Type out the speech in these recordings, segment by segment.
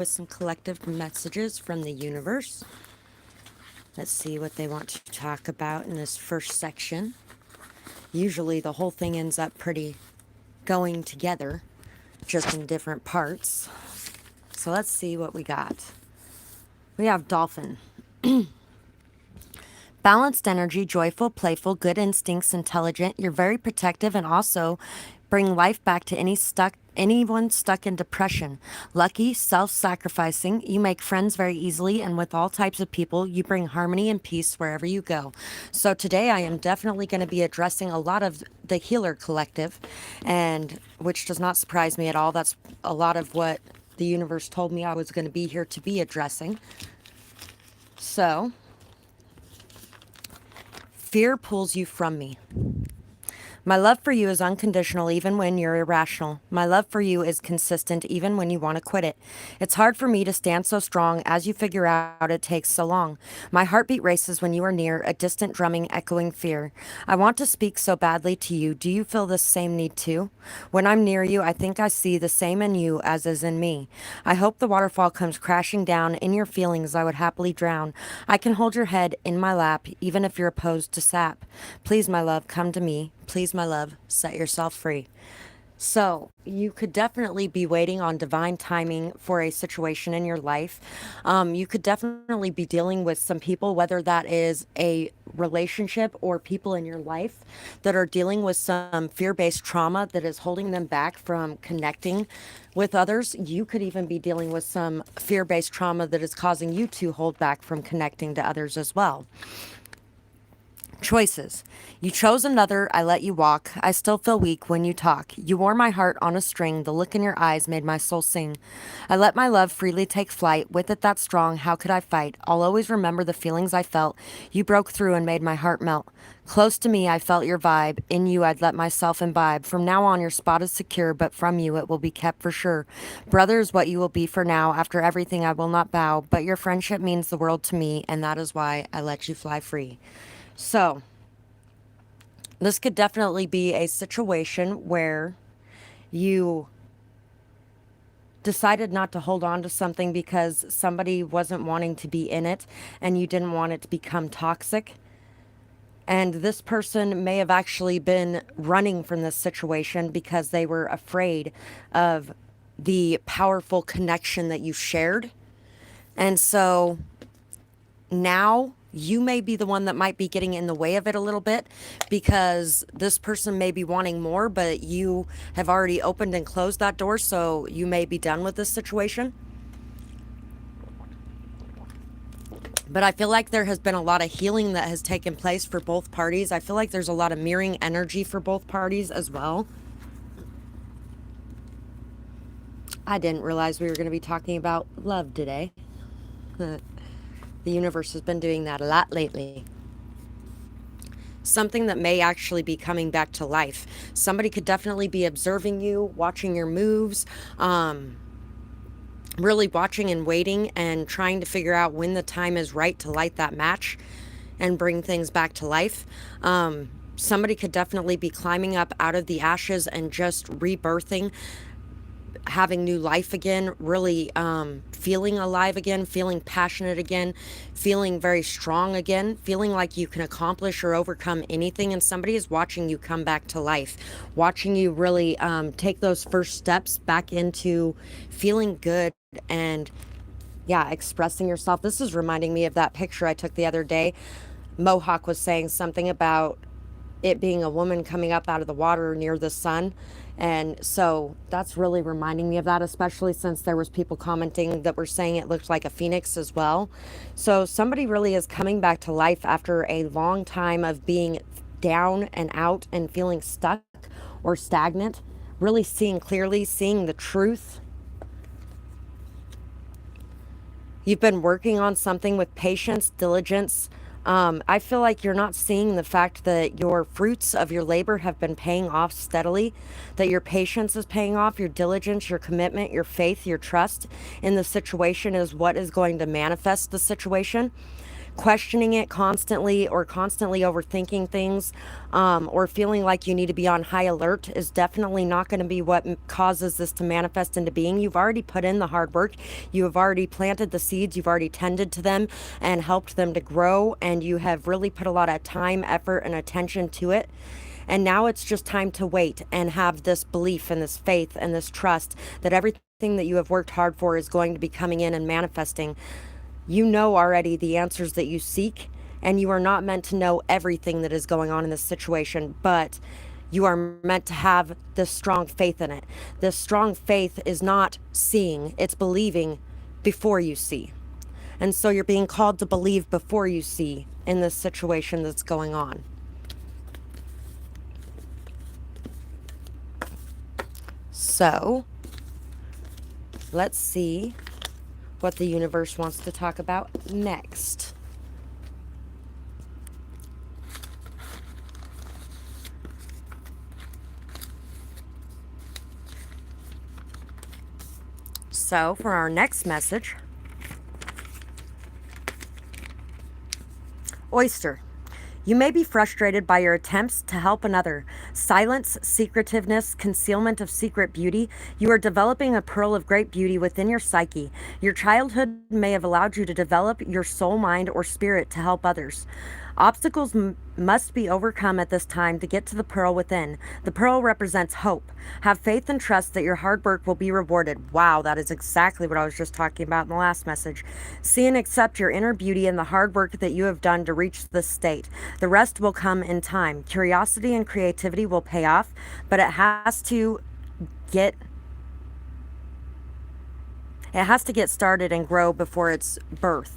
with some collective messages from the universe. Let's see what they want to talk about in this first section. Usually the whole thing ends up pretty going together, just in different parts. So let's see what we got. We have Dolphin. Balanced energy, joyful, playful, good instincts, intelligent. You're very protective and also bring life back to anyone stuck in depression. Lucky, self-sacrificing. You make friends very easily and with all types of people. You bring harmony and peace wherever you go. So today I am definitely going to be addressing a lot of the Healer Collective, and which does not surprise me at all. That's a lot of what the universe told me I was going to be here to be addressing. So, fear pulls you from me. My love for you is unconditional even when you're irrational. My love for you is consistent even when you want to quit it. It's hard for me to stand so strong as you figure out it takes so long. My heartbeat races when you are near, a distant drumming echoing fear. I want to speak so badly to you. Do you feel this same need too? When I'm near you, I think I see the same in you as is in me. I hope the waterfall comes crashing down. In your feelings I would happily drown. I can hold your head in my lap even if you're opposed to sap. Please, my love, come to me. Please, my love, set yourself free. So you could definitely be waiting on divine timing for a situation in your life. You could definitely be dealing with some people, whether that is a relationship or people in your life that are dealing with some fear-based trauma that is holding them back from connecting with others. You could even be dealing with some fear-based trauma that is causing you to hold back from connecting to others as well. Choices. You chose another, I let you walk. I still feel weak when you talk. You wore my heart on a string. The look in your eyes made my soul sing. I let my love freely take flight. With it that strong, how could I fight? I'll always remember the feelings I felt. You broke through and made my heart melt. Close to me, I felt your vibe. In you, I'd let myself imbibe. From now on, your spot is secure, but from you, it will be kept for sure. Brother is what you will be for now. After everything, I will not bow. But your friendship means the world to me, and that is why I let you fly free. So, this could definitely be a situation where you decided not to hold on to something because somebody wasn't wanting to be in it and you didn't want it to become toxic. And this person may have actually been running from this situation because they were afraid of the powerful connection that you shared. And so now you may be the one that might be getting in the way of it a little bit because this person may be wanting more, but you have already opened and closed that door, so you may be done with this situation. But I feel like there has been a lot of healing that has taken place for both parties. I feel like there's a lot of mirroring energy for both parties as well. I didn't realize we were going to be talking about love today. The universe has been doing that a lot lately. Something that may actually be coming back to life. Somebody could definitely be observing you, watching your moves, really watching and waiting and trying to figure out when the time is right to light that match and bring things back to life. Somebody could definitely be climbing up out of the ashes and just rebirthing, having new life again, really feeling alive again, feeling passionate again, feeling very strong again, feeling like you can accomplish or overcome anything. And somebody is watching you come back to life, watching you really take those first steps back into feeling good and, yeah, expressing yourself. This is reminding me of that picture I took the other day. Mohawk was saying something about it being a woman coming up out of the water near the sun. And so that's really reminding me of that, especially since there was people commenting that were saying it looked like a phoenix as well. So somebody really is coming back to life after a long time of being down and out and feeling stuck or stagnant, really seeing clearly, seeing the truth. You've been working on something with patience, diligence. I feel like you're not seeing the fact that your fruits of your labor have been paying off steadily, that your patience is paying off, your diligence, your commitment, your faith, your trust in the situation is what is going to manifest the situation. questioning it constantly or constantly overthinking things, or feeling like you need to be on high alert is definitely not going to be what causes this to manifest into being. You've already put in the hard work. You have already planted the seeds. You've already tended to them and helped them to grow. And you have really put a lot of time, effort, and attention to it. And now it's just time to wait and have this belief and this faith and this trust that everything that you have worked hard for is going to be coming in and manifesting. You know already the answers that you seek, and you are not meant to know everything that is going on in this situation, but you are meant to have this strong faith in it. This strong faith is not seeing, it's believing before you see. And so you're being called to believe before you see in this situation that's going on. So let's see what the universe wants to talk about next. So for our next message, Oyster. You may be frustrated by your attempts to help another. Silence, secretiveness, concealment of secret beauty. You are developing a pearl of great beauty within your psyche. Your childhood may have allowed you to develop your soul, mind, or spirit to help others. Obstacles must be overcome at this time to get to the pearl within. The pearl represents hope. Have faith and trust that your hard work will be rewarded. Wow, that is exactly what I was just talking about in the last message. See and accept your inner beauty and the hard work that you have done to reach this state. The rest will come in time. Curiosity and creativity will pay off, but it has to get started and grow before it's birthed.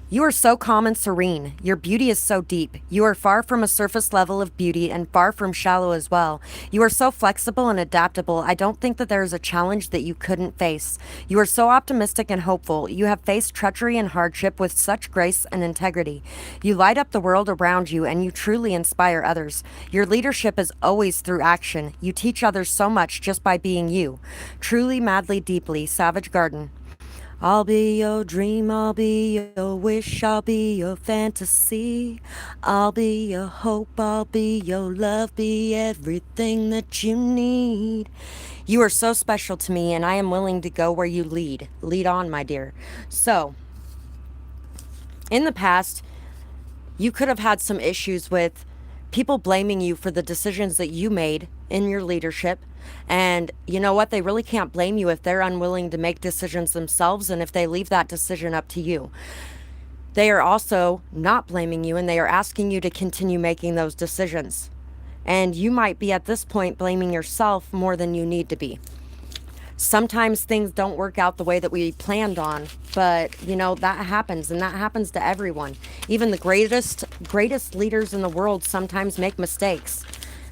You are so calm and serene. Your beauty is so deep. You are far from a surface level of beauty and far from shallow as well. You are so flexible and adaptable. I don't think that there is a challenge that you couldn't face. You are so optimistic and hopeful. You have faced treachery and hardship with such grace and integrity. You light up the world around you and you truly inspire others. Your leadership is always through action. You teach others so much just by being you. Truly, madly, deeply, Savage Garden. I'll be your dream, I'll be your wish, I'll be your fantasy. I'll be your hope, I'll be your love, be everything that you need. You are so special to me, and I am willing to go where you lead. Lead on, my dear. So, in the past, you could have had some issues with people blaming you for the decisions that you made in your leadership. And you know what? They really can't blame you if they're unwilling to make decisions themselves and if they leave that decision up to you. They are also not blaming you and they are asking you to continue making those decisions. And you might be at this point blaming yourself more than you need to be. Sometimes things don't work out the way that we planned on, but you know, that happens, and that happens to everyone. Even the greatest leaders in the world sometimes make mistakes.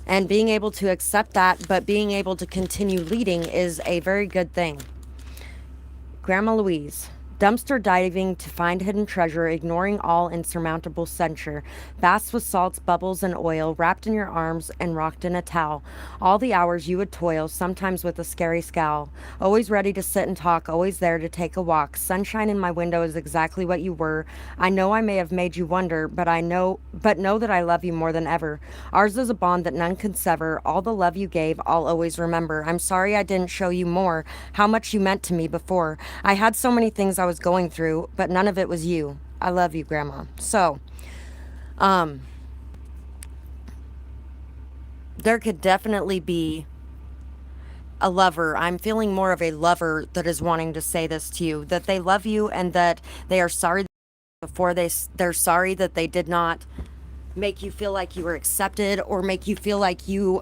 And being able to accept that, but being able to continue leading is a very good thing. Grandma Louise. Dumpster diving to find hidden treasure, ignoring all insurmountable censure. Baths with salts, bubbles, and oil, wrapped in your arms and rocked in a towel. All the hours you would toil, sometimes with a scary scowl. Always ready to sit and talk, always there to take a walk. Sunshine in my window is exactly what you were. I know I may have made you wonder, but know that I love you more than ever. Ours is a bond that none can sever. All the love you gave, I'll always remember. I'm sorry I didn't show you more, how much you meant to me before. I had so many things I was going through, but none of it was you. I love you, Grandma. So, there could definitely be a lover. I'm feeling more of a lover that is wanting to say this to you, that they love you and that they are sorry before they're sorry that they did not make you feel like you were accepted or make you feel like you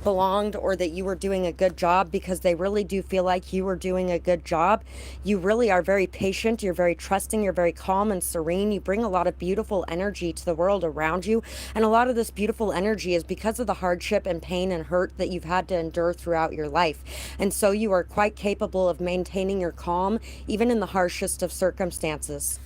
belonged or that you were doing a good job, because they really do feel like you were doing a good job. You really are very patient, you're very trusting, you're very calm and serene. You bring a lot of beautiful energy to the world around you, and a lot of this beautiful energy is because of the hardship and pain and hurt that you've had to endure throughout your life. And so you are quite capable of maintaining your calm even in the harshest of circumstances.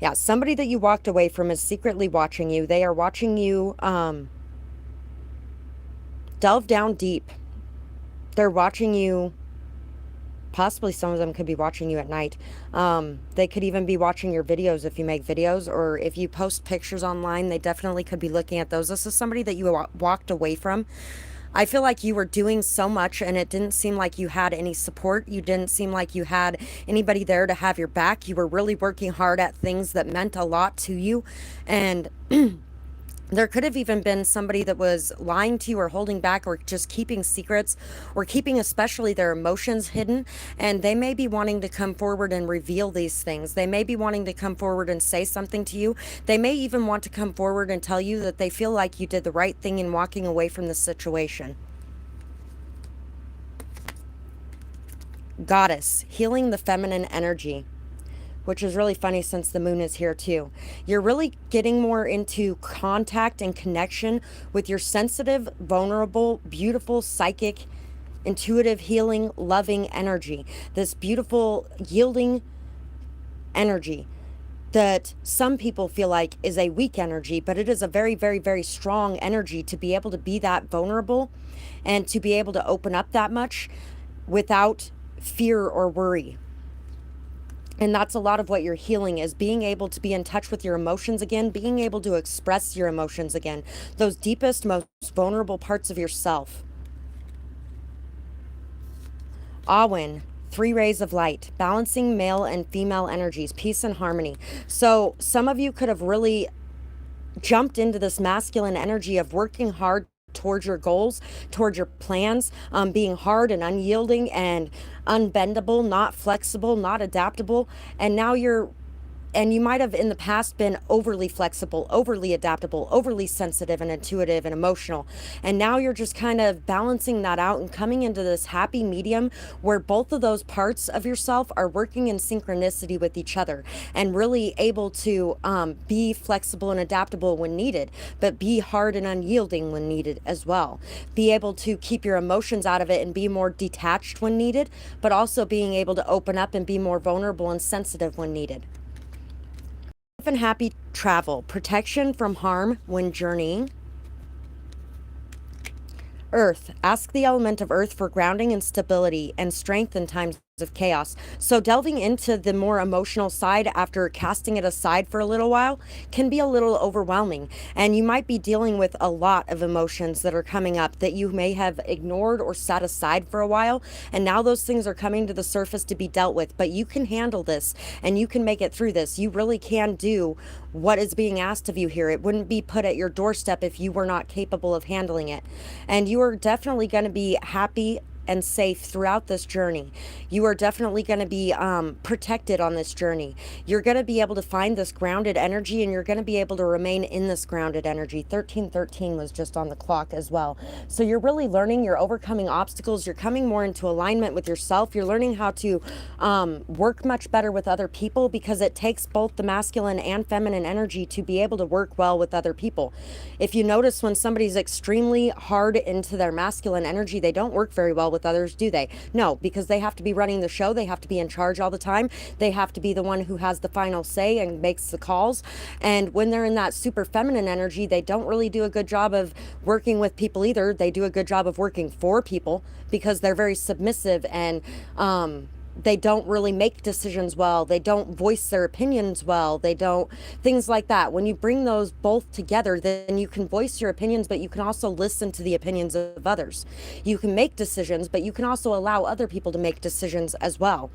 Yeah, somebody that you walked away from is secretly watching you. They are watching you delve down deep. They're watching you. Possibly some of them could be watching you at night. They could even be watching your videos if you make videos, or if you post pictures online, they definitely could be looking at those. This is somebody that you walked away from. I feel like you were doing so much and it didn't seem like you had any support. You didn't seem like you had anybody there to have your back. You were really working hard at things that meant a lot to you. And there could have even been somebody that was lying to you or holding back or just keeping secrets or keeping especially their emotions hidden. And they may be wanting to come forward and reveal these things. They may be wanting to come forward and say something to you. They may even want to come forward and tell you that they feel like you did the right thing in walking away from the situation. Goddess, healing the feminine energy, which is really funny since the moon is here too. You're really getting more into contact and connection with your sensitive, vulnerable, beautiful, psychic, intuitive, healing, loving energy. This beautiful, yielding energy that some people feel like is a weak energy, but it is a very, very, very strong energy to be able to be that vulnerable and to be able to open up that much without fear or worry. And that's a lot of what you're healing, is being able to be in touch with your emotions again, being able to express your emotions again, those deepest, most vulnerable parts of yourself. Awin, 3 rays of light, balancing male and female energies, peace and harmony. So some of you could have really jumped into this masculine energy of working hard towards your goals, towards your plans, being hard and unyielding and unbendable, not flexible, not adaptable. And now you might have in the past been overly flexible, overly adaptable, overly sensitive and intuitive and emotional. And now you're just kind of balancing that out and coming into this happy medium where both of those parts of yourself are working in synchronicity with each other and really able to be flexible and adaptable when needed, but be hard and unyielding when needed as well. Be able to keep your emotions out of it and be more detached when needed, but also being able to open up and be more vulnerable and sensitive when needed. And happy travel, protection from harm when journeying. Earth, ask the element of earth for grounding and stability and strength in times of chaos. So delving into the more emotional side after casting it aside for a little while can be a little overwhelming, and you might be dealing with a lot of emotions that are coming up that you may have ignored or set aside for a while, and now those things are coming to the surface to be dealt with. But you can handle this and you can make it through this. You really can do what is being asked of you here. It wouldn't be put at your doorstep if you were not capable of handling it. And you are definitely going to be happy and safe throughout this journey. You are definitely going to be protected on this journey. You're going to be able to find this grounded energy, and you're going to be able to remain in this grounded energy. 1313 was just on the clock as well. So you're really learning, you're overcoming obstacles, you're coming more into alignment with yourself. You're learning how to work much better with other people, because it takes both the masculine and feminine energy to be able to work well with other people. If you notice, when somebody's extremely hard into their masculine energy, they don't work very well with others, do they? No, because they have to be running the show. They have to be in charge all the time. They have to be the one who has the final say and makes the calls. And when they're in that super feminine energy, they don't really do a good job of working with people either. They do a good job of working for people because they're very submissive, and they don't really make decisions well. They don't voice their opinions well. They don't, things like that. When you bring those both together, then you can voice your opinions, but you can also listen to the opinions of others. You can make decisions, but you can also allow other people to make decisions as well.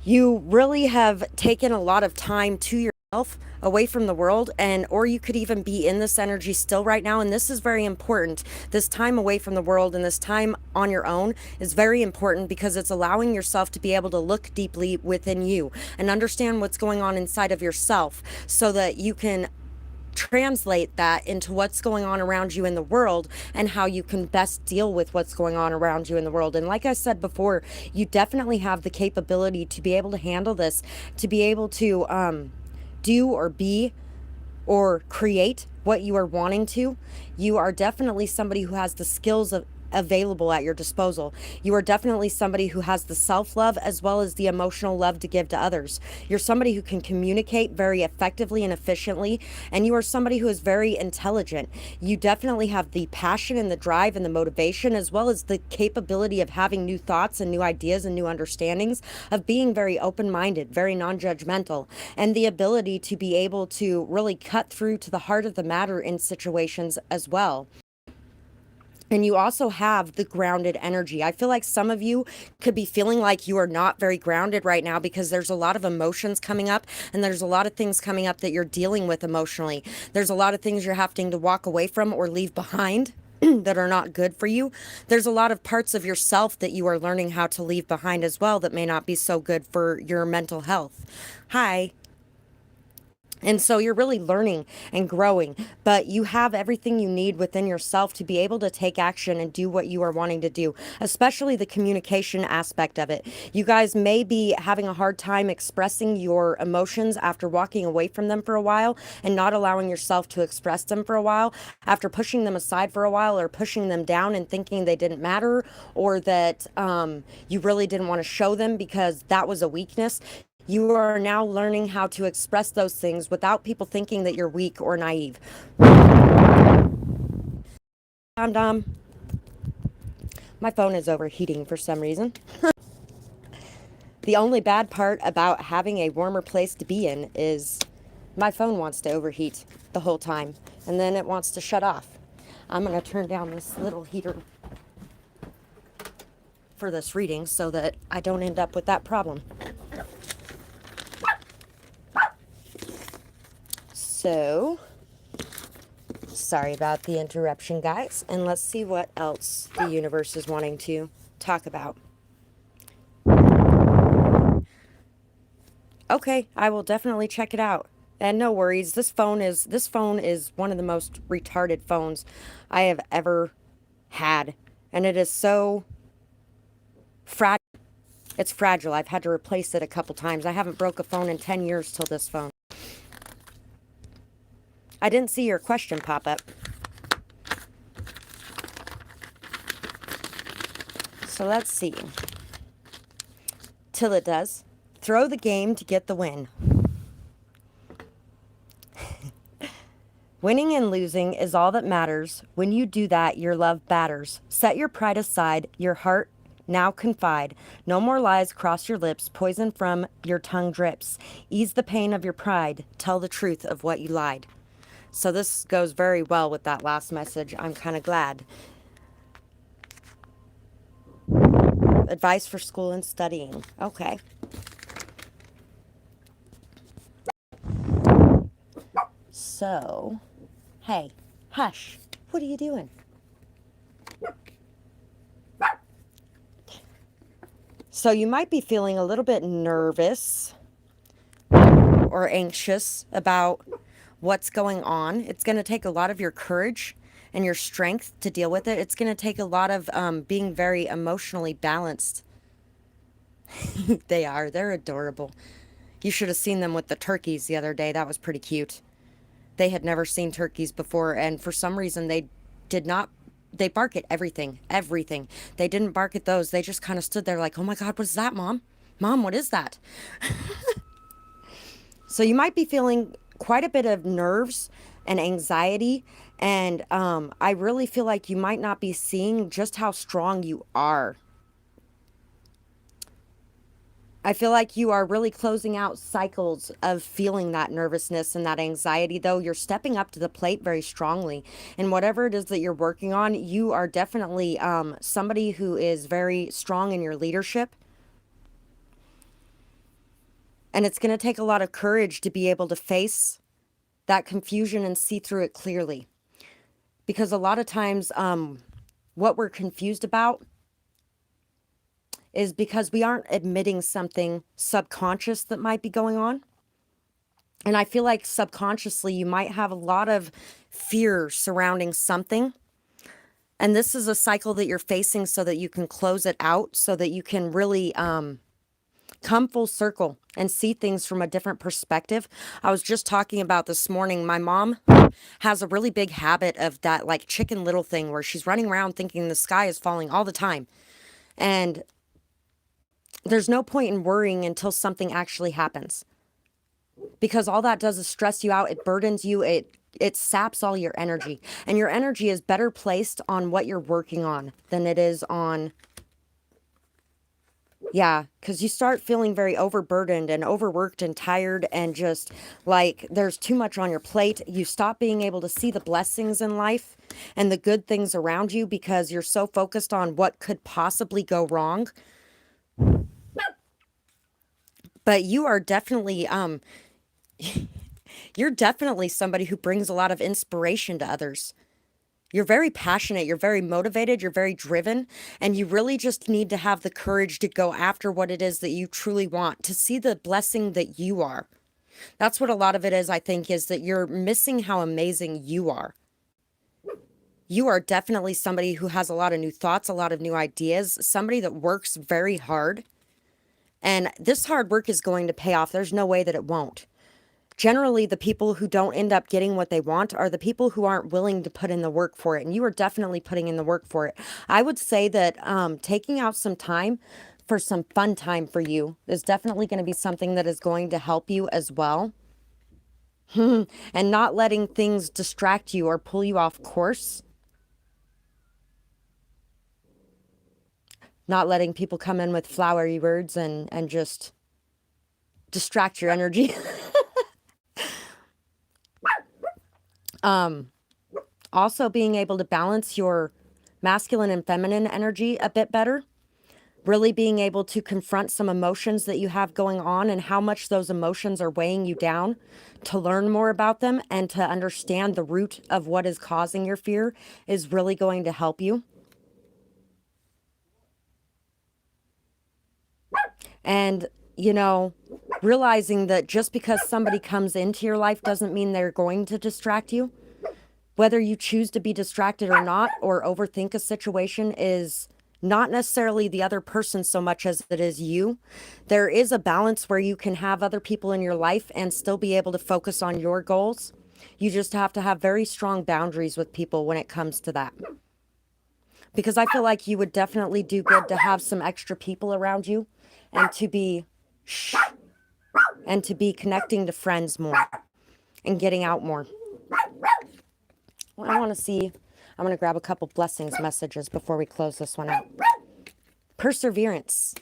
You really have taken a lot of time to yourself, away from the world, and or you could even be in this energy still right now, and this is very important. This time away from the world and this time on your own is very important, because it's allowing yourself to be able to look deeply within you and understand what's going on inside of yourself, so that you can translate that into what's going on around you in the world and how you can best deal with what's going on around you in the world. And like I said before, you definitely have the capability to be able to handle this, to be able to do or be or create what you are wanting to. You are definitely somebody who has the skills available at your disposal. You are definitely somebody who has the self-love as well as the emotional love to give to others. You're somebody who can communicate very effectively and efficiently, and you are somebody who is very intelligent. You definitely have the passion and the drive and the motivation, as well as the capability of having new thoughts and new ideas and new understandings, of being very open-minded, very non-judgmental, and the ability to be able to really cut through to the heart of the matter in situations as well. And you also have the grounded energy. I feel like some of you could be feeling like you are not very grounded right now because there's a lot of emotions coming up, and there's a lot of things coming up that you're dealing with emotionally. There's a lot of things you're having to walk away from or leave behind that are not good for you. There's a lot of parts of yourself that you are learning how to leave behind as well that may not be so good for your mental health. Hi. And so you're really learning and growing, but you have everything you need within yourself to be able to take action and do what you are wanting to do, especially the communication aspect of it. You guys may be having a hard time expressing your emotions after walking away from them for a while and not allowing yourself to express them for a while, after pushing them aside for a while or pushing them down and thinking they didn't matter, or that you really didn't want to show them because that was a weakness. You are now learning how to express those things without people thinking that you're weak or naive. Dom. My phone is overheating for some reason. The only bad part about having a warmer place to be in is my phone wants to overheat the whole time, and then it wants to shut off. I'm going to turn down this little heater for this reading so that I don't end up with that problem. So, sorry about the interruption, guys. And let's see what else the universe is wanting to talk about. Okay, I will definitely check it out. And no worries, this phone is one of the most retarded phones I have ever had. And it is so fragile. It's fragile. I've had to replace it a couple times. I haven't broke a phone in 10 years till this phone. I didn't see your question pop up. So let's see. Till it does. Throw the game to get the win. Winning and losing is all that matters. When you do that, your love batters. Set your pride aside, your heart now confide. No more lies cross your lips, poison from your tongue drips. Ease the pain of your pride, tell the truth of what you lied. So this goes very well with that last message. I'm kind of glad. Advice for school and studying. Okay. So, hey, hush. What are you doing? So you might be feeling a little bit nervous or anxious about what's going on. It's going to take a lot of your courage and your strength to deal with it. It's going to take a lot of being very emotionally balanced. They're adorable. You should have seen them with the turkeys the other day. That was pretty cute. They had never seen turkeys before, and for some reason they bark at everything. They didn't bark at those. They just kind of stood there like, oh my God, what is that, Mom? Mom, what is that? So you might be feeling quite a bit of nerves and anxiety, and I really feel like you might not be seeing just how strong you are. I feel like you are really closing out cycles of feeling that nervousness and that anxiety, though you're stepping up to the plate very strongly. And whatever it is that you're working on, you are definitely somebody who is very strong in your leadership. And it's going to take a lot of courage to be able to face that confusion and see through it clearly. Because a lot of times what we're confused about is because we aren't admitting something subconscious that might be going on. And I feel like subconsciously you might have a lot of fear surrounding something. And this is a cycle that you're facing so that you can close it out, so that you can really come full circle and see things from a different perspective. I was just talking about this morning, my mom has a really big habit of that like Chicken Little thing where she's running around thinking the sky is falling all the time. And there's no point in worrying until something actually happens. Because all that does is stress you out, it burdens you, it saps all your energy. And your energy is better placed on what you're working on than it is on, yeah, because you start feeling very overburdened and overworked and tired and just like there's too much on your plate. You stop being able to see the blessings in life and the good things around you because you're so focused on what could possibly go wrong. But you are definitely, you're definitely somebody who brings a lot of inspiration to others. You're very passionate, you're very motivated, you're very driven, and you really just need to have the courage to go after what it is that you truly want, to see the blessing that you are. That's what a lot of it is, I think, is that you're missing how amazing you are. You are definitely somebody who has a lot of new thoughts, a lot of new ideas, somebody that works very hard. And this hard work is going to pay off. There's no way that it won't. Generally, the people who don't end up getting what they want are the people who aren't willing to put in the work for it. And you are definitely putting in the work for it. I would say that taking out some time for some fun time for you is definitely going to be something that is going to help you as well. And not letting things distract you or pull you off course. Not letting people come in with flowery words and just distract your energy. Also being able to balance your masculine and feminine energy a bit better. Really being able to confront some emotions that you have going on and how much those emotions are weighing you down, to learn more about them and to understand the root of what is causing your fear is really going to help you. And, you know, realizing that just because somebody comes into your life doesn't mean they're going to distract you. Whether you choose to be distracted or not, or overthink a situation, is not necessarily the other person so much as it is you. There is a balance where you can have other people in your life and still be able to focus on your goals. You just have to have very strong boundaries with people when it comes to that. Because I feel like you would definitely do good to have some extra people around you and to be connecting to friends more and getting out more. Well, I want to see, I'm going to grab a couple blessings messages before we close this one out. Perseverance.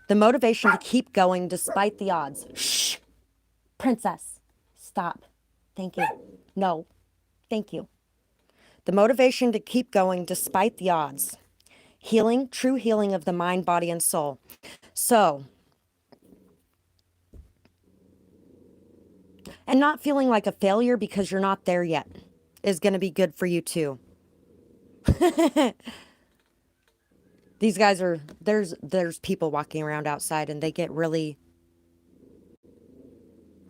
The motivation to keep going despite the odds. Shh. Princess, stop. Thank you. No, thank you. The motivation to keep going despite the odds. Healing, true healing of the mind, body, and soul. So, and not feeling like a failure because you're not there yet is going to be good for you too. These guys are, there's people walking around outside and they get really,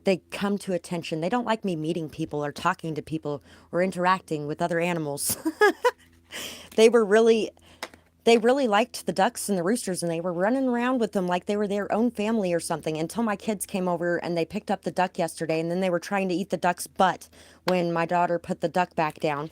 they come to attention. They don't like me meeting people or talking to people or interacting with other animals. They really liked the ducks and the roosters and they were running around with them like they were their own family or something until my kids came over and they picked up the duck yesterday and then they were trying to eat the duck's butt when my daughter put the duck back down.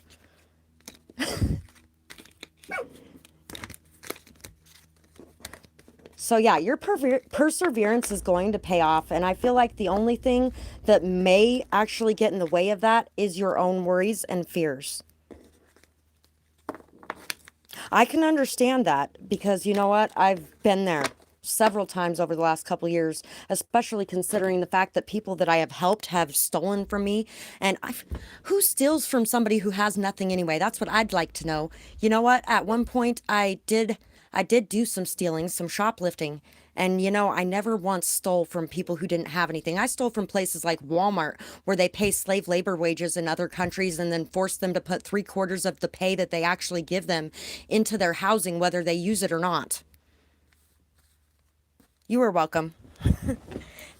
So yeah, your perseverance is going to pay off. And I feel like the only thing that may actually get in the way of that is your own worries and fears. I can understand that because you know what? I've been there several times over the last couple of years, especially considering the fact that people that I have helped have stolen from me. And who steals from somebody who has nothing anyway? That's what I'd like to know. You know what? At one point I did do some stealing, some shoplifting. And, you know, I never once stole from people who didn't have anything. I stole from places like Walmart, where they pay slave labor wages in other countries and then force them to put 3/4 of the pay that they actually give them into their housing, whether they use it or not. You are welcome.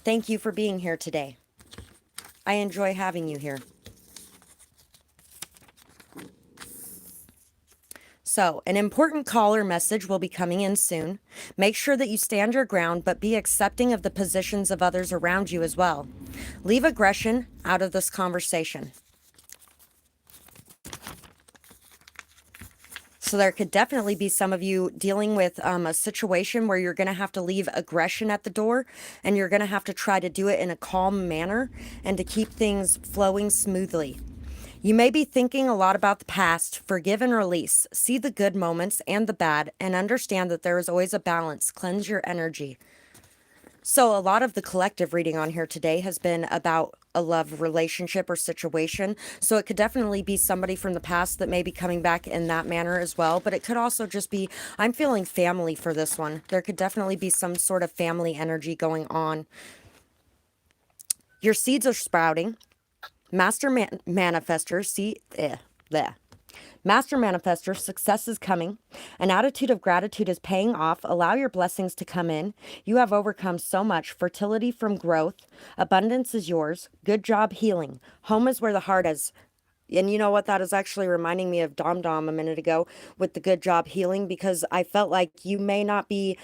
Thank you for being here today. I enjoy having you here. So, an important call or message will be coming in soon. Make sure that you stand your ground, but be accepting of the positions of others around you as well. Leave aggression out of this conversation. So there could definitely be some of you dealing with a situation where you're going to have to leave aggression at the door, and you're going to have to try to do it in a calm manner and to keep things flowing smoothly. You may be thinking a lot about the past. Forgive and release. See the good moments and the bad, and understand that there is always a balance. Cleanse your energy. So a lot of the collective reading on here today has been about a love relationship or situation. So it could definitely be somebody from the past that may be coming back in that manner as well. But it could also just be, I'm feeling family for this one. There could definitely be some sort of family energy going on. Your seeds are sprouting. Master manifester, Master manifester, success is coming. An attitude of gratitude is paying off. Allow your blessings to come in. You have overcome so much. Fertility from growth. Abundance is yours. Good job healing. Home is where the heart is. And you know what? That is actually reminding me of Dom Dom a minute ago with the good job healing, because I felt like you may not be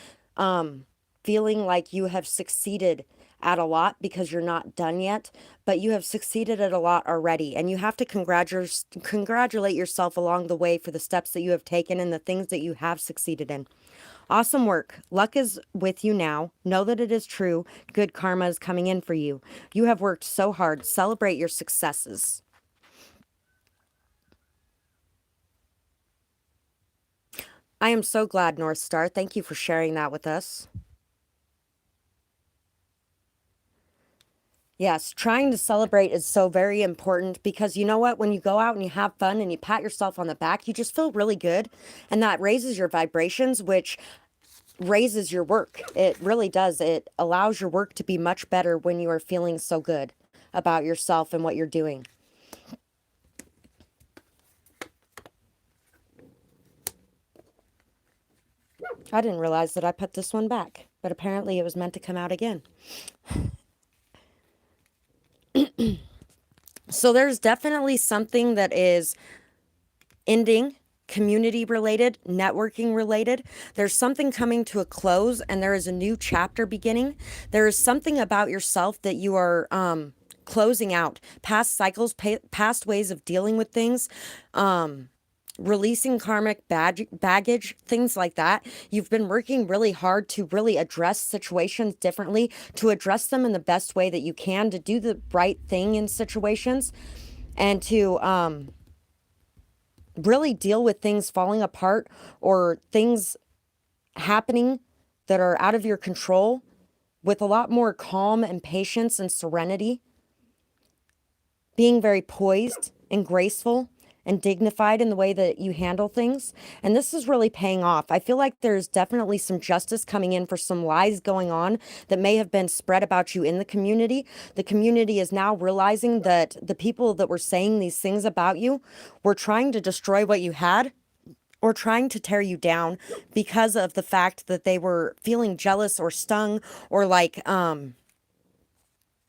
feeling like you have succeeded at a lot because you're not done yet, but you have succeeded at a lot already, and you have to congratulate yourself along the way for the steps that you have taken and the things that you have succeeded in. Awesome work. Luck is with you now. Know that it is true. Good karma is coming in for you. You have worked so hard. Celebrate your successes. I am so glad, North Star. Thank you for sharing that with us. Yes, trying to celebrate is so very important, because you know what? When you go out and you have fun and you pat yourself on the back, you just feel really good. And that raises your vibrations, which raises your work. It really does. It allows your work to be much better when you are feeling so good about yourself and what you're doing. I didn't realize that I put this one back, but apparently it was meant to come out again. So there's definitely something that is ending, community related, networking related. There's something coming to a close, and there is a new chapter beginning. There is something about yourself that you are closing out. Past cycles, past ways of dealing with things, releasing karmic baggage, things like that. You've been working really hard to really address situations differently, to address them in the best way that you can, to do the right thing in situations, and to really deal with things falling apart or things happening that are out of your control with a lot more calm and patience and serenity. Being very poised and graceful and dignified in the way that you handle things. And this is really paying off. I feel like there's definitely some justice coming in for some lies going on that may have been spread about you in the community. The community is now realizing that the people that were saying these things about you were trying to destroy what you had, or trying to tear you down, because of the fact that they were feeling jealous or stung, or like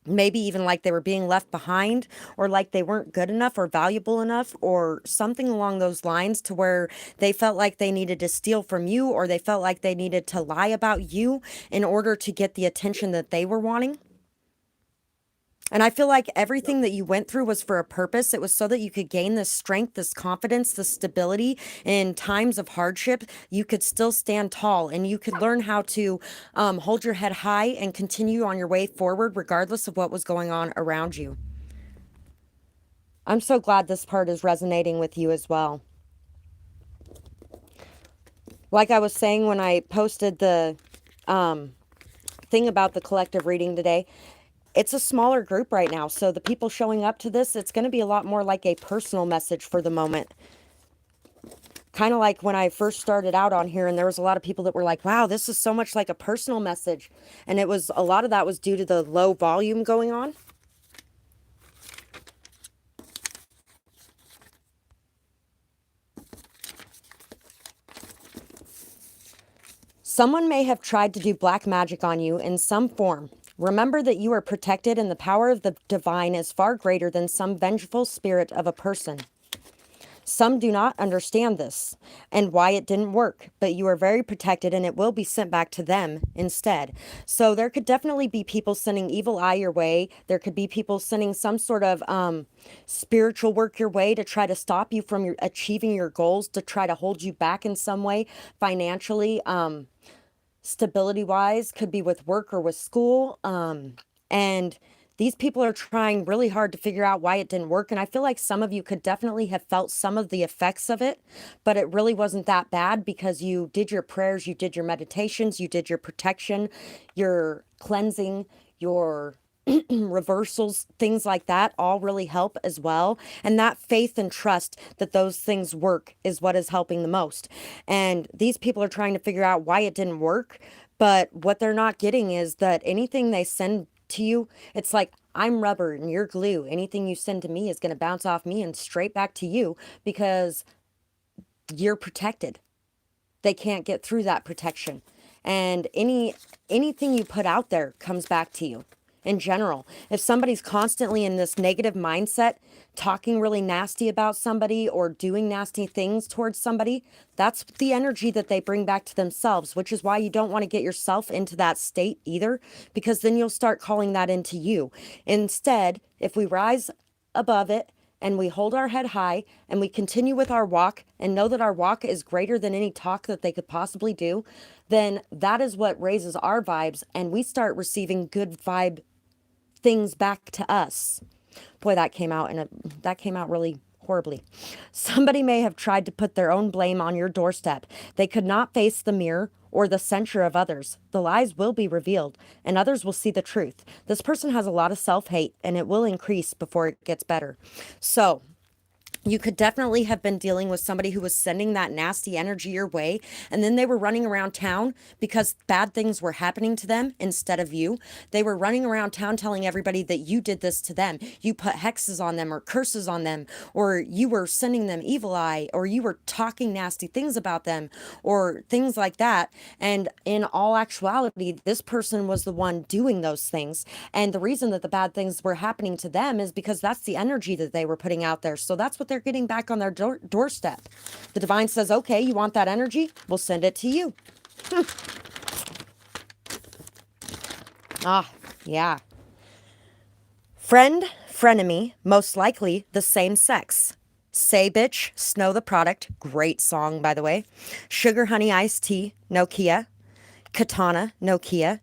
maybe even like they were being left behind, or like they weren't good enough or valuable enough, or something along those lines, to where they felt like they needed to steal from you, or they felt like they needed to lie about you in order to get the attention that they were wanting. And I feel like everything that you went through was for a purpose. It was so that you could gain this strength, this confidence, this stability in times of hardship. You could still stand tall, and you could learn how to hold your head high and continue on your way forward regardless of what was going on around you. I'm so glad this part is resonating with you as well. Like I was saying when I posted the thing about the collective reading today, it's a smaller group right now. So the people showing up to this, it's going to be a lot more like a personal message for the moment. Kind of like when I first started out on here, and there was a lot of people that were like, wow, this is so much like a personal message. And it was, a lot of that was due to the low volume going on. Someone may have tried to do black magic on you in some form. Remember that you are protected, and the power of the divine is far greater than some vengeful spirit of a person. Some do not understand this and why it didn't work, but you are very protected and it will be sent back to them instead. So there could definitely be people sending evil eye your way. There could be people sending some sort of spiritual work your way to try to stop you from achieving your goals, to try to hold you back in some way financially. Stability wise, could be with work or with school. And these people are trying really hard to figure out why it didn't work. And I feel like some of you could definitely have felt some of the effects of it, but it really wasn't that bad because you did your prayers, you did your meditations, you did your protection, your cleansing, your reversals, things like that all really help as well. And that faith and trust that those things work is what is helping the most. And these people are trying to figure out why it didn't work. But what they're not getting is that anything they send to you, it's like, I'm rubber and you're glue. Anything you send to me is going to bounce off me and straight back to you because you're protected. They can't get through that protection. And anything you put out there comes back to you in general. If somebody's constantly in this negative mindset, talking really nasty about somebody or doing nasty things towards somebody, that's the energy that they bring back to themselves, which is why you don't want to get yourself into that state either, because then you'll start calling that into you. Instead, if we rise above it and we hold our head high and we continue with our walk and know that our walk is greater than any talk that they could possibly do, then that is what raises our vibes and we start receiving good vibe things back to us. Boy, that came out really horribly. Somebody may have tried to put their own blame on your doorstep. They could not face the mirror or the censure of others. The lies will be revealed, and others will see the truth. This person has a lot of self-hate, and it will increase before it gets better. So, you could definitely have been dealing with somebody who was sending that nasty energy your way, and then they were running around town because bad things were happening to them instead of you. They were running around town telling everybody that you did this to them. You put hexes on them or curses on them, or you were sending them evil eye, or you were talking nasty things about them, or things like that. And in all actuality, this person was the one doing those things. And the reason that the bad things were happening to them is because that's the energy that they were putting out there. So that's what they're getting back on their doorstep. The divine says, okay, you want that energy? We'll send it to you. Yeah. Friend, frenemy, most likely the same sex. Say Bitch, Snow the Product, great song, by the way. Sugar Honey Iced Tea, Nokia. Katana, Nokia.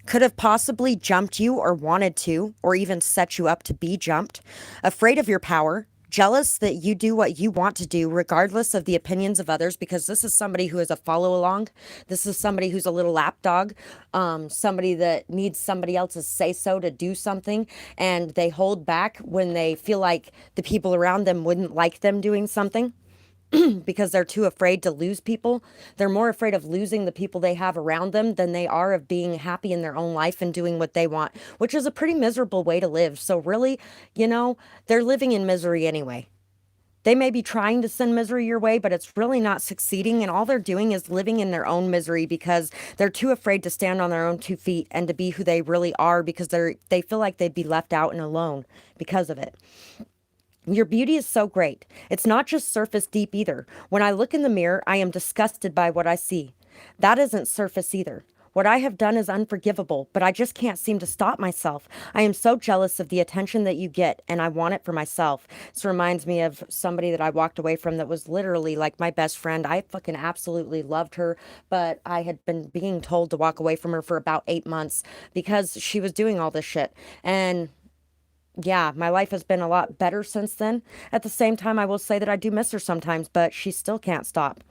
Could have possibly jumped you or wanted to, or even set you up to be jumped. Afraid of your power. Jealous that you do what you want to do, regardless of the opinions of others, because this is somebody who is a follow along. This is somebody who's a little lapdog, somebody that needs somebody else's say so to do something, and they hold back when they feel like the people around them wouldn't like them doing something. Because they're too afraid to lose people. They're more afraid of losing the people they have around them than they are of being happy in their own life and doing what they want, which is a pretty miserable way to live. So really, they're living in misery anyway. They may be trying to send misery your way, but it's really not succeeding. And all they're doing is living in their own misery because they're too afraid to stand on their own 2 feet and to be who they really are, because they feel like they'd be left out and alone because of it. Your beauty is so great. It's not just surface deep either. When I look in the mirror, I am disgusted by what I see. That isn't surface either. What I have done is unforgivable, but I just can't seem to stop myself. I am so jealous of the attention that you get, and I want it for myself. This reminds me of somebody that I walked away from that was literally like my best friend. I fucking absolutely loved her, but I had been being told to walk away from her for about 8 months because she was doing all this shit. And yeah, my life has been a lot better since then. At the same time, I will say that I do miss her sometimes, but she still can't stop.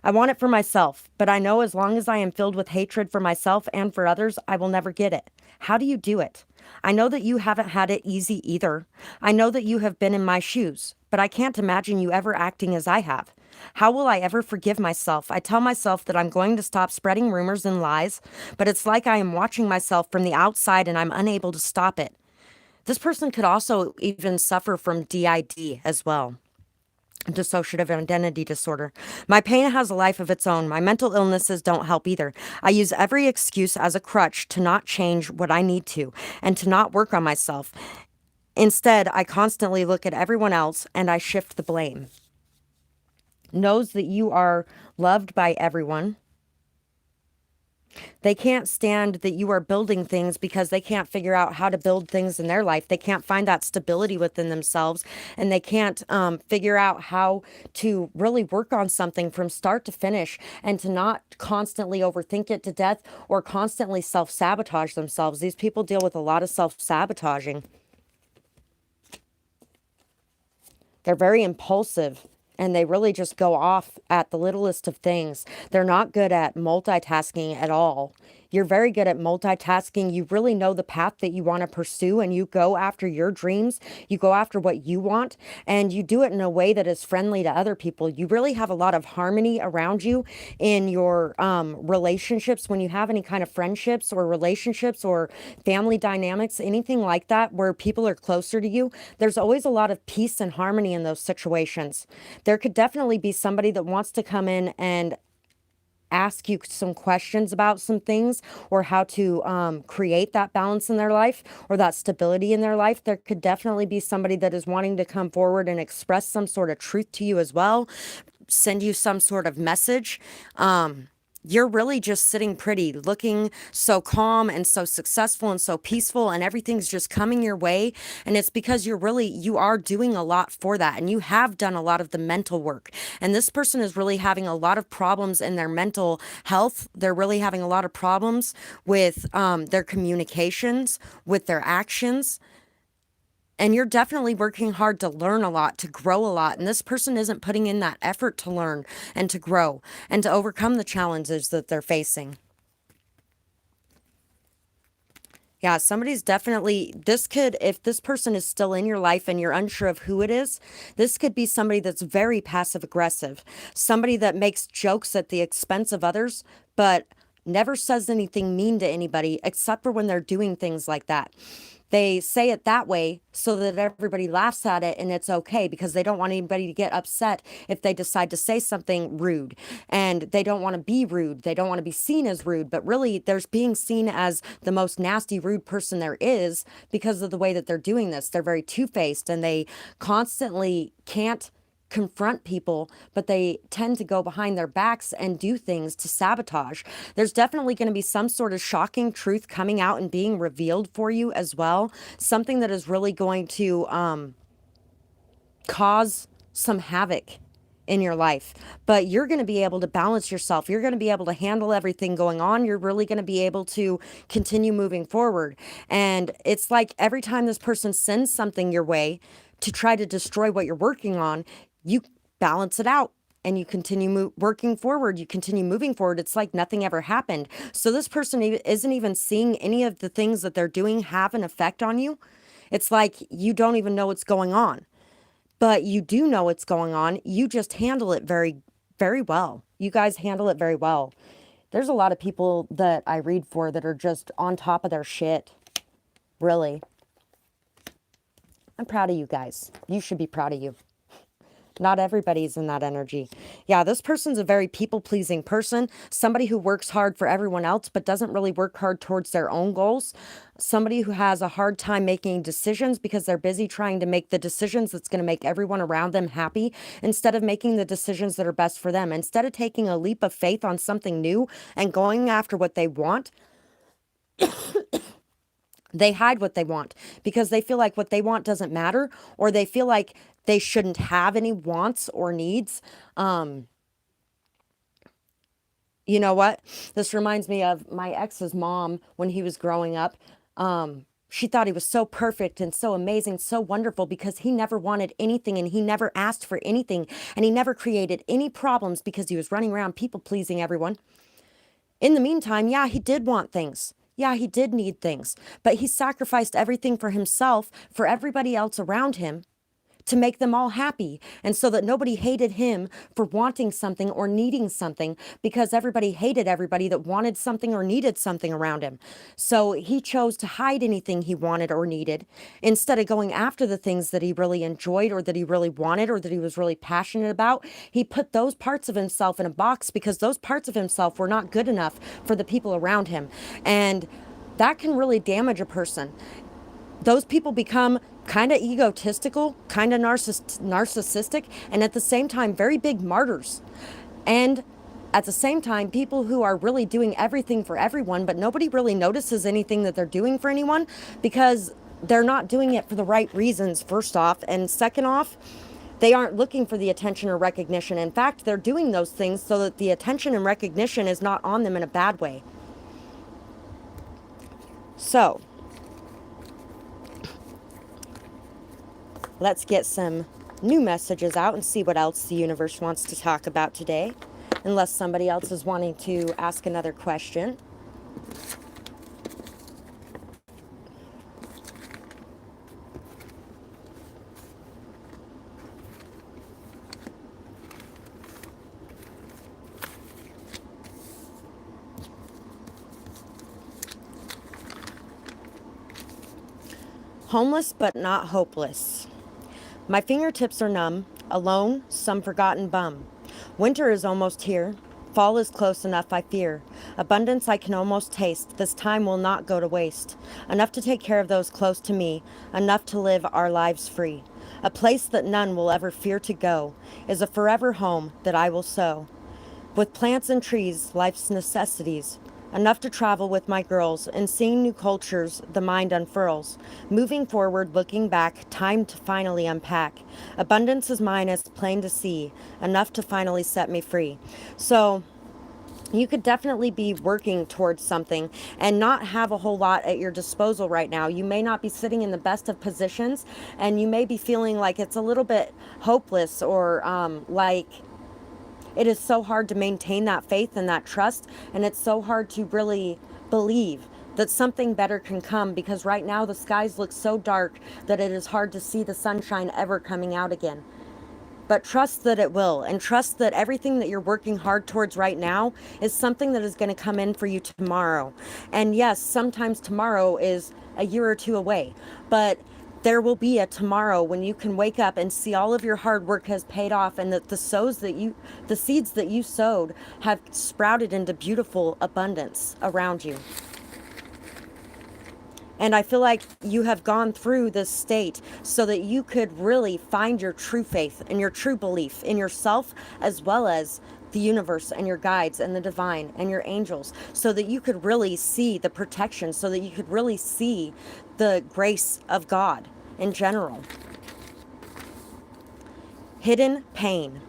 I want it for myself, but I know as long as I am filled with hatred for myself and for others, I will never get it. How do you do it? I know that you haven't had it easy either. I know that you have been in my shoes, but I can't imagine you ever acting as I have. How will I ever forgive myself? I tell myself that I'm going to stop spreading rumors and lies, but it's like I am watching myself from the outside and I'm unable to stop it. This person could also even suffer from DID as well, dissociative identity disorder. My pain has a life of its own. My mental illnesses don't help either. I use every excuse as a crutch to not change what I need to and to not work on myself. Instead, I constantly look at everyone else and I shift the blame. knows that you are loved by everyone. They can't stand that you are building things because they can't figure out how to build things in their life. They can't find that stability within themselves, and they can't figure out how to really work on something from start to finish and to not constantly overthink it to death or constantly self-sabotage themselves. These people deal with a lot of self-sabotaging. They're very impulsive, and they really just go off at the littlest of things. They're not good at multitasking at all. You're very good at multitasking. You really know the path that you want to pursue, and you go after your dreams. You go after what you want, and you do it in a way that is friendly to other people. You really have a lot of harmony around you in your relationships. When you have any kind of friendships or relationships or family dynamics, anything like that, where people are closer to you, there's always a lot of peace and harmony in those situations. There could definitely be somebody that wants to come in and ask you some questions about some things, or how to create that balance in their life or that stability in their life. There could definitely be somebody that is wanting to come forward and express some sort of truth to you as well, send you some sort of message. You're really just sitting pretty, looking so calm and so successful and so peaceful, and everything's just coming your way. And it's because you are doing a lot for that, and you have done a lot of the mental work. And this person is really having a lot of problems in their mental health. They're really having a lot of problems with their communications, with their actions. And you're definitely working hard to learn a lot, to grow a lot. And this person isn't putting in that effort to learn and to grow and to overcome the challenges that they're facing. Yeah, somebody's definitely, if this person is still in your life and you're unsure of who it is, this could be somebody that's very passive aggressive, somebody that makes jokes at the expense of others, but never says anything mean to anybody except for when they're doing things like that. They say it that way so that everybody laughs at it and it's okay, because they don't want anybody to get upset if they decide to say something rude. And they don't want to be rude. They don't want to be seen as rude. But really, there's being seen as the most nasty, rude person there is because of the way that they're doing this. They're very two-faced, and they constantly can't confront people, but they tend to go behind their backs and do things to sabotage. There's definitely going to be some sort of shocking truth coming out and being revealed for you as well. Something that is really going to cause some havoc in your life, but you're going to be able to balance yourself. You're going to be able to handle everything going on. You're really going to be able to continue moving forward. And it's like every time this person sends something your way to try to destroy what you're working on, you balance it out and you continue working forward. You continue moving forward. It's like nothing ever happened. So this person isn't even seeing any of the things that they're doing have an effect on you. It's like you don't even know what's going on, but you do know what's going on. You just handle it very, very well. You guys handle it very well. There's a lot of people that I read for that are just on top of their shit. Really. I'm proud of you guys. You should be proud of you. Not everybody's in that energy. Yeah, this person's a very people-pleasing person. Somebody who works hard for everyone else, but doesn't really work hard towards their own goals. Somebody who has a hard time making decisions because they're busy trying to make the decisions that's going to make everyone around them happy, instead of making the decisions that are best for them. Instead of taking a leap of faith on something new and going after what they want, they hide what they want because they feel like what they want doesn't matter, or they feel like they shouldn't have any wants or needs. You know what? This reminds me of my ex's mom when he was growing up. She thought he was so perfect and so amazing, so wonderful, because he never wanted anything and he never asked for anything, and he never created any problems because he was running around people pleasing everyone. In the meantime, yeah, he did want things. Yeah, he did need things, but he sacrificed everything for himself, for everybody else around him, to make them all happy, and so that nobody hated him for wanting something or needing something, because everybody hated everybody that wanted something or needed something around him. So he chose to hide anything he wanted or needed instead of going after the things that he really enjoyed or that he really wanted or that he was really passionate about. He put those parts of himself in a box because those parts of himself were not good enough for the people around him, and that can really damage a person. Those people become kind of egotistical, kind of narcissistic, and at the same time, very big martyrs. And at the same time, people who are really doing everything for everyone, but nobody really notices anything that they're doing for anyone because they're not doing it for the right reasons, first off. And second off, they aren't looking for the attention or recognition. In fact, they're doing those things so that the attention and recognition is not on them in a bad way. So, let's get some new messages out and see what else the universe wants to talk about today. Unless somebody else is wanting to ask another question. Homeless but not hopeless. My fingertips are numb, alone, some forgotten bum. Winter is almost here. Fall is close enough, I fear. Abundance I can almost taste. This time will not go to waste. Enough to take care of those close to me. Enough to live our lives free. A place that none will ever fear to go is a forever home that I will sow. With plants and trees, life's necessities. Enough to travel with my girls, and seeing new cultures, the mind unfurls. Moving forward, looking back, time to finally unpack. Abundance is mine, it's plain to see. Enough to finally set me free. So, you could definitely be working towards something and not have a whole lot at your disposal right now. You may not be sitting in the best of positions, and you may be feeling like it's a little bit hopeless or like it is so hard to maintain that faith and that trust, and it's so hard to really believe that something better can come, because right now the skies look so dark that it is hard to see the sunshine ever coming out again. But trust that it will, and trust that everything that you're working hard towards right now is something that is going to come in for you tomorrow. And yes, sometimes tomorrow is a year or two away, but there will be a tomorrow when you can wake up and see all of your hard work has paid off, and that the seeds that you sowed have sprouted into beautiful abundance around you. And I feel like you have gone through this state so that you could really find your true faith and your true belief in yourself, as well as the universe and your guides and the divine and your angels, so that you could really see the protection, so that you could really see the grace of God in general. Hidden pain.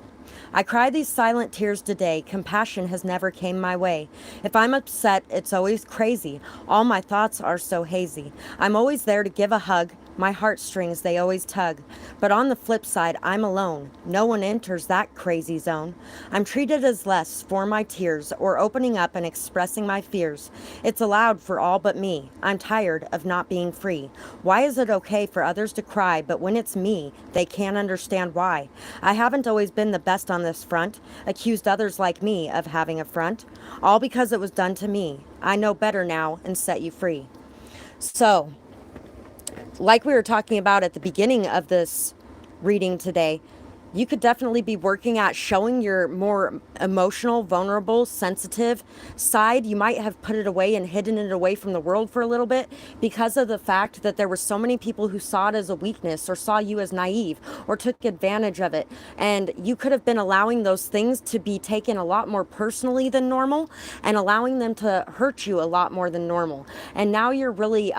I cry these silent tears today. Compassion has never came my way. If I'm upset, it's always crazy. All my thoughts are so hazy. I'm always there to give a hug. My heartstrings, they always tug. But on the flip side, I'm alone. No one enters that crazy zone. I'm treated as less for my tears or opening up and expressing my fears. It's allowed for all but me. I'm tired of not being free. Why is it okay for others to cry, but when it's me, they can't understand why? I haven't always been the best on this front, accused others like me of having a front, all because it was done to me. I know better now and set you free. So, like we were talking about at the beginning of this reading today, you could definitely be working at showing your more emotional, vulnerable, sensitive side. You might have put it away and hidden it away from the world for a little bit because of the fact that there were so many people who saw it as a weakness or saw you as naive or took advantage of it. And you could have been allowing those things to be taken a lot more personally than normal and allowing them to hurt you a lot more than normal. And now you're really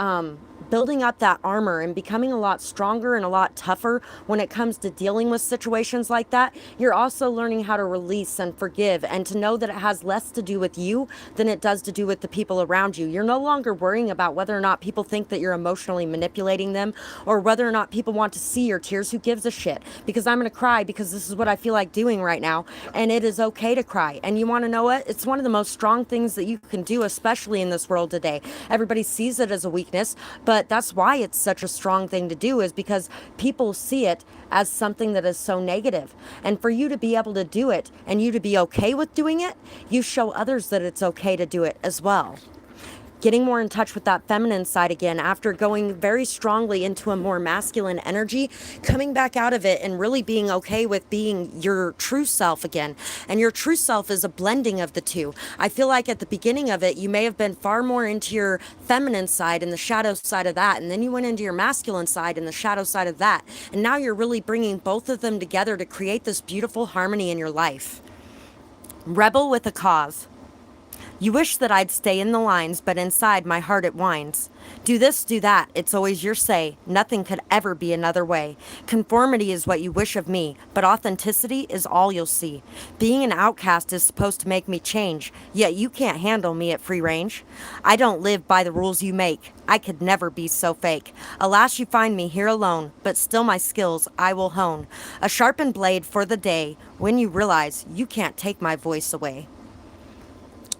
building up that armor and becoming a lot stronger and a lot tougher when it comes to dealing with situations like that. You're also learning how to release and forgive, and to know that it has less to do with you than it does to do with the people around you. You're no longer worrying about whether or not people think that you're emotionally manipulating them, or whether or not people want to see your tears. Who gives a shit? Because I'm going to cry because this is what I feel like doing right now, and it is okay to cry. And you want to know what? It's one of the most strong things that you can do, especially in this world today. Everybody sees it as a weakness, but that's why it's such a strong thing to do, is because people see it as something that is so negative. And for you to be able to do it and you to be okay with doing it, you show others that it's okay to do it as well. getting more in touch with that feminine side again after going very strongly into a more masculine energy, coming back out of it and really being okay with being your true self again. And your true self is a blending of the two. I feel like at the beginning of it, you may have been far more into your feminine side and the shadow side of that, and then you went into your masculine side and the shadow side of that. And now you're really bringing both of them together to create this beautiful harmony in your life. Rebel with a cause. You wish that I'd stay in the lines, but inside my heart it whines. Do this, do that, it's always your say. Nothing could ever be another way. Conformity is what you wish of me, but authenticity is all you'll see. Being an outcast is supposed to make me change, yet you can't handle me at free range. I don't live by the rules you make. I could never be so fake. Alas, you find me here alone, but still my skills I will hone. A sharpened blade for the day when you realize you can't take my voice away.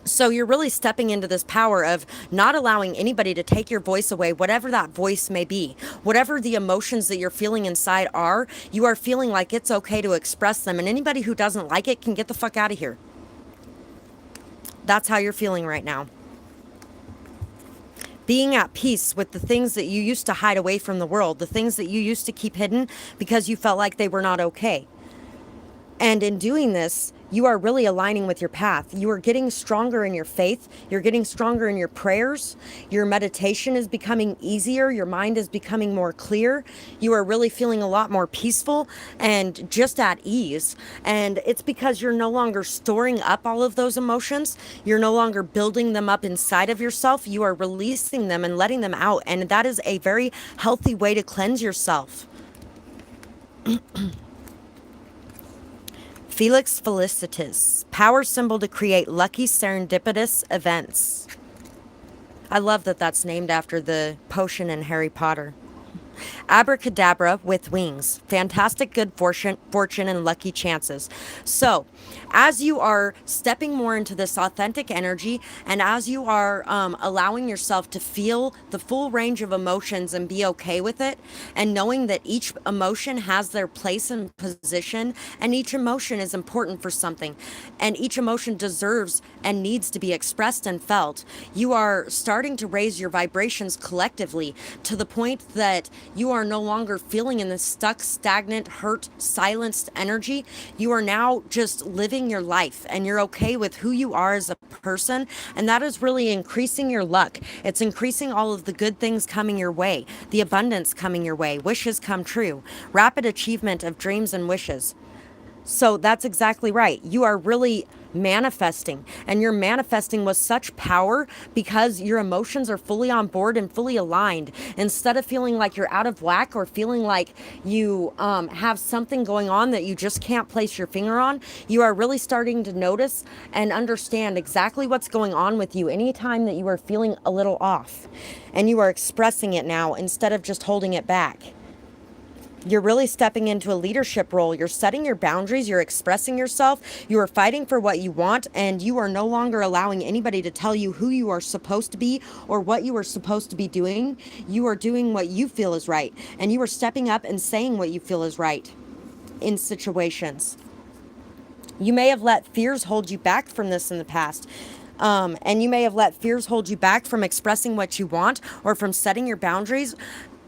So you're really stepping into this power of not allowing anybody to take your voice away, whatever that voice may be. Whatever the emotions that you're feeling inside are, you are feeling like it's okay to express them. And anybody who doesn't like it can get the fuck out of here. That's how you're feeling right now. Being at peace with the things that you used to hide away from the world, the things that you used to keep hidden because you felt like they were not okay. And in doing this, you are really aligning with your path. You are getting stronger in your faith. You're getting stronger in your prayers. Your meditation is becoming easier. Your mind is becoming more clear. You are really feeling a lot more peaceful and just at ease. And it's because you're no longer storing up all of those emotions. You're no longer building them up inside of yourself. You are releasing them and letting them out. And that is a very healthy way to cleanse yourself. Felix Felicitas, power symbol to create lucky serendipitous events. I love that that's named after the potion in Harry Potter. Abracadabra with wings. Fantastic good fortune and lucky chances. So, as you are stepping more into this authentic energy and as you are allowing yourself to feel the full range of emotions and be okay with it, and knowing that each emotion has their place and position, and each emotion is important for something, and each emotion deserves and needs to be expressed and felt, you are starting to raise your vibrations collectively to the point that you are no longer feeling in this stuck, stagnant, hurt, silenced energy. You are now just living your life and you're okay with who you are as a person. And that is really increasing your luck. It's increasing all of the good things coming your way, the abundance coming your way, wishes come true, rapid achievement of dreams and wishes. So that's exactly right. You are really manifesting, and you're manifesting with such power because your emotions are fully on board and fully aligned. Instead of feeling like you're out of whack or feeling like you have something going on that you just can't place your finger on, you are really starting to notice and understand exactly what's going on with you anytime that you are feeling a little off, and you are expressing it now instead of just holding it back. You're really stepping into a leadership role. You're setting your boundaries. You're expressing yourself. You are fighting for what you want, and you are no longer allowing anybody to tell you who you are supposed to be or what you are supposed to be doing. You are doing what you feel is right, and you are stepping up and saying what you feel is right in situations. You may have let fears hold you back from this in the past. And you may have let fears hold you back from expressing what you want or from setting your boundaries.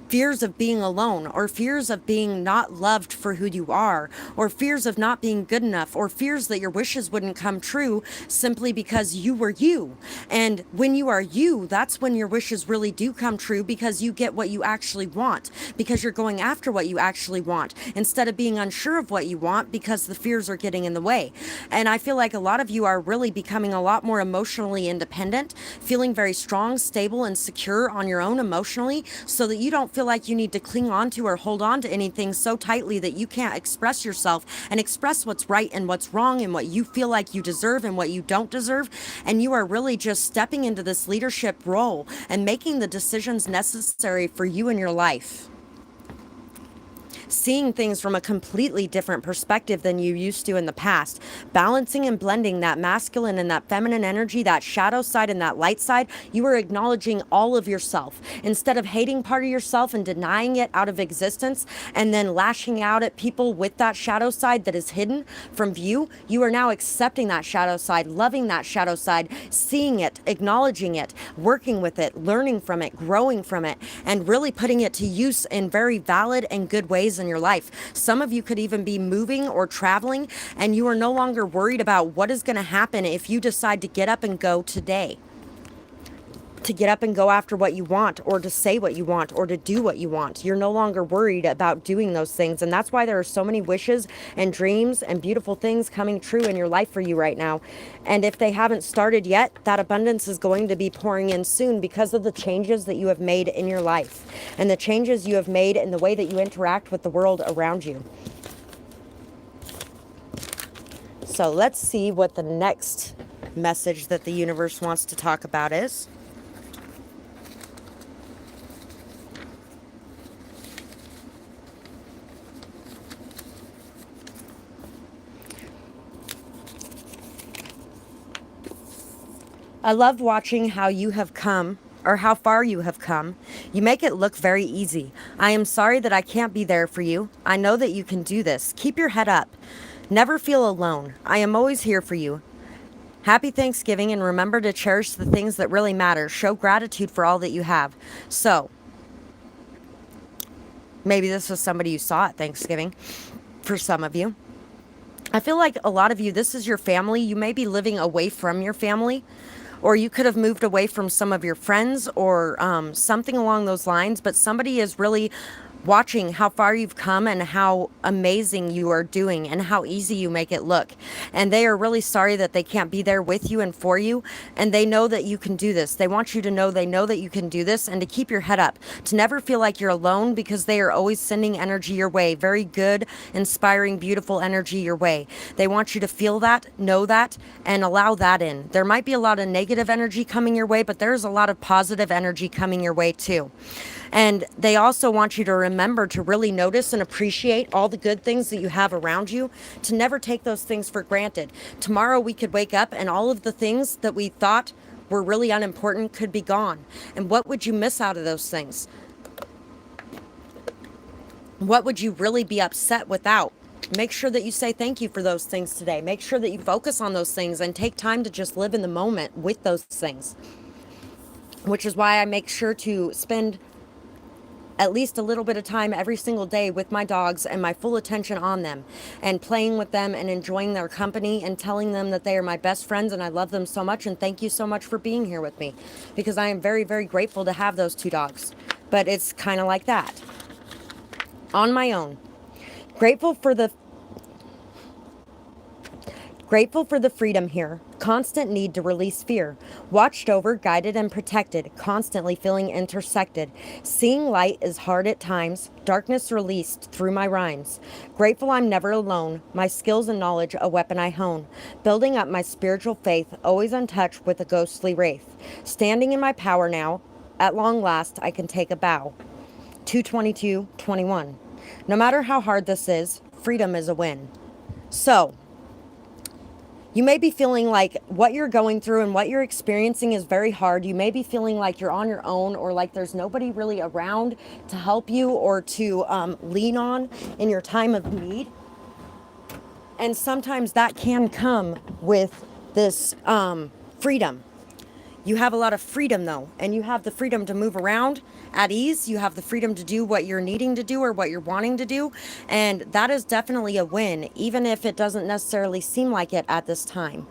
Fears of being alone, or fears of being not loved for who you are, or fears of not being good enough, or fears that your wishes wouldn't come true simply because you were you. And when you are you, that's when your wishes really do come true, because you get what you actually want, because you're going after what you actually want instead of being unsure of what you want because the fears are getting in the way. And I feel like a lot of you are really becoming a lot more emotionally independent, feeling very strong, stable, and secure on your own emotionally, so that you don't feel like you need to cling on to or hold on to anything so tightly that you can't express yourself and express what's right and what's wrong and what you feel like you deserve and what you don't deserve. And you are really just stepping into this leadership role and making the decisions necessary for you in your life. seeing things from a completely different perspective than you used to in the past, balancing and blending that masculine and that feminine energy, that shadow side and that light side. You are acknowledging all of yourself instead of hating part of yourself and denying it out of existence and then lashing out at people with that shadow side that is hidden from view. You are now accepting that shadow side, loving that shadow side, seeing it, acknowledging it, working with it, learning from it, growing from it, and really putting it to use in very valid and good ways in your life. Some of you could even be moving or traveling, and you are no longer worried about what is going to happen if you decide to get up and go today. To get up and go after what you want, or to say what you want, or to do what you want. You're no longer worried about doing those things. And that's why there are so many wishes and dreams and beautiful things coming true in your life for you right now. And if they haven't started yet, that abundance is going to be pouring in soon because of the changes that you have made in your life and the changes you have made in the way that you interact with the world around you. So let's see what the next message that the universe wants to talk about is. I love watching how you have come, or how far you have come. You make it look very easy. I am sorry that I can't be there for you. I know that you can do this. Keep your head up. Never feel alone. I am always here for you. Happy Thanksgiving, and remember to cherish the things that really matter. Show gratitude for all that you have. So, maybe this was somebody you saw at Thanksgiving for some of you. I feel like a lot of you, this is your family. You may be living away from your family, or you could have moved away from some of your friends or something along those lines, but somebody is really watching how far you've come and how amazing you are doing and how easy you make it look. And they are really sorry that they can't be there with you and for you. And they know that you can do this. They want you to know they know that you can do this, and to keep your head up, to never feel like you're alone, because they are always sending energy your way. Very good, inspiring, beautiful energy your way. They want you to feel that, know that, and allow that in. There might be a lot of negative energy coming your way, but there's a lot of positive energy coming your way too. And they also want you to remember to really notice and appreciate all the good things that you have around you, to never take those things for granted. Tomorrow we could wake up and all of the things that we thought were really unimportant could be gone. And what would you miss out of those things? What would you really be upset without? Make sure that you say thank you for those things today. Make sure that you focus on those things and take time to just live in the moment with those things. Which is why I make sure to spend at least a little bit of time every single day with my dogs and my full attention on them, and playing with them and enjoying their company and telling them that they are my best friends and I love them so much and thank you so much for being here with me, because I am very, very grateful to have those two dogs. But it's kind of like that. On my own. Grateful for the freedom here. Constant need to release fear. Watched over, guided, and protected. Constantly feeling intersected. Seeing light is hard at times. Darkness released through my rhymes. Grateful I'm never alone. My skills and knowledge a weapon I hone. Building up my spiritual faith. Always untouched with a ghostly wraith. Standing in my power now. At long last I can take a bow. 2/22/21. No matter how hard this is, freedom is a win. So, you may be feeling like what you're going through and what you're experiencing is very hard. You may be feeling like you're on your own, or like there's nobody really around to help you or to lean on in your time of need. And sometimes that can come with this freedom. You have a lot of freedom though, and you have the freedom to move around at ease. You have the freedom to do what you're needing to do or what you're wanting to do. And that is definitely a win, even if it doesn't necessarily seem like it at this time.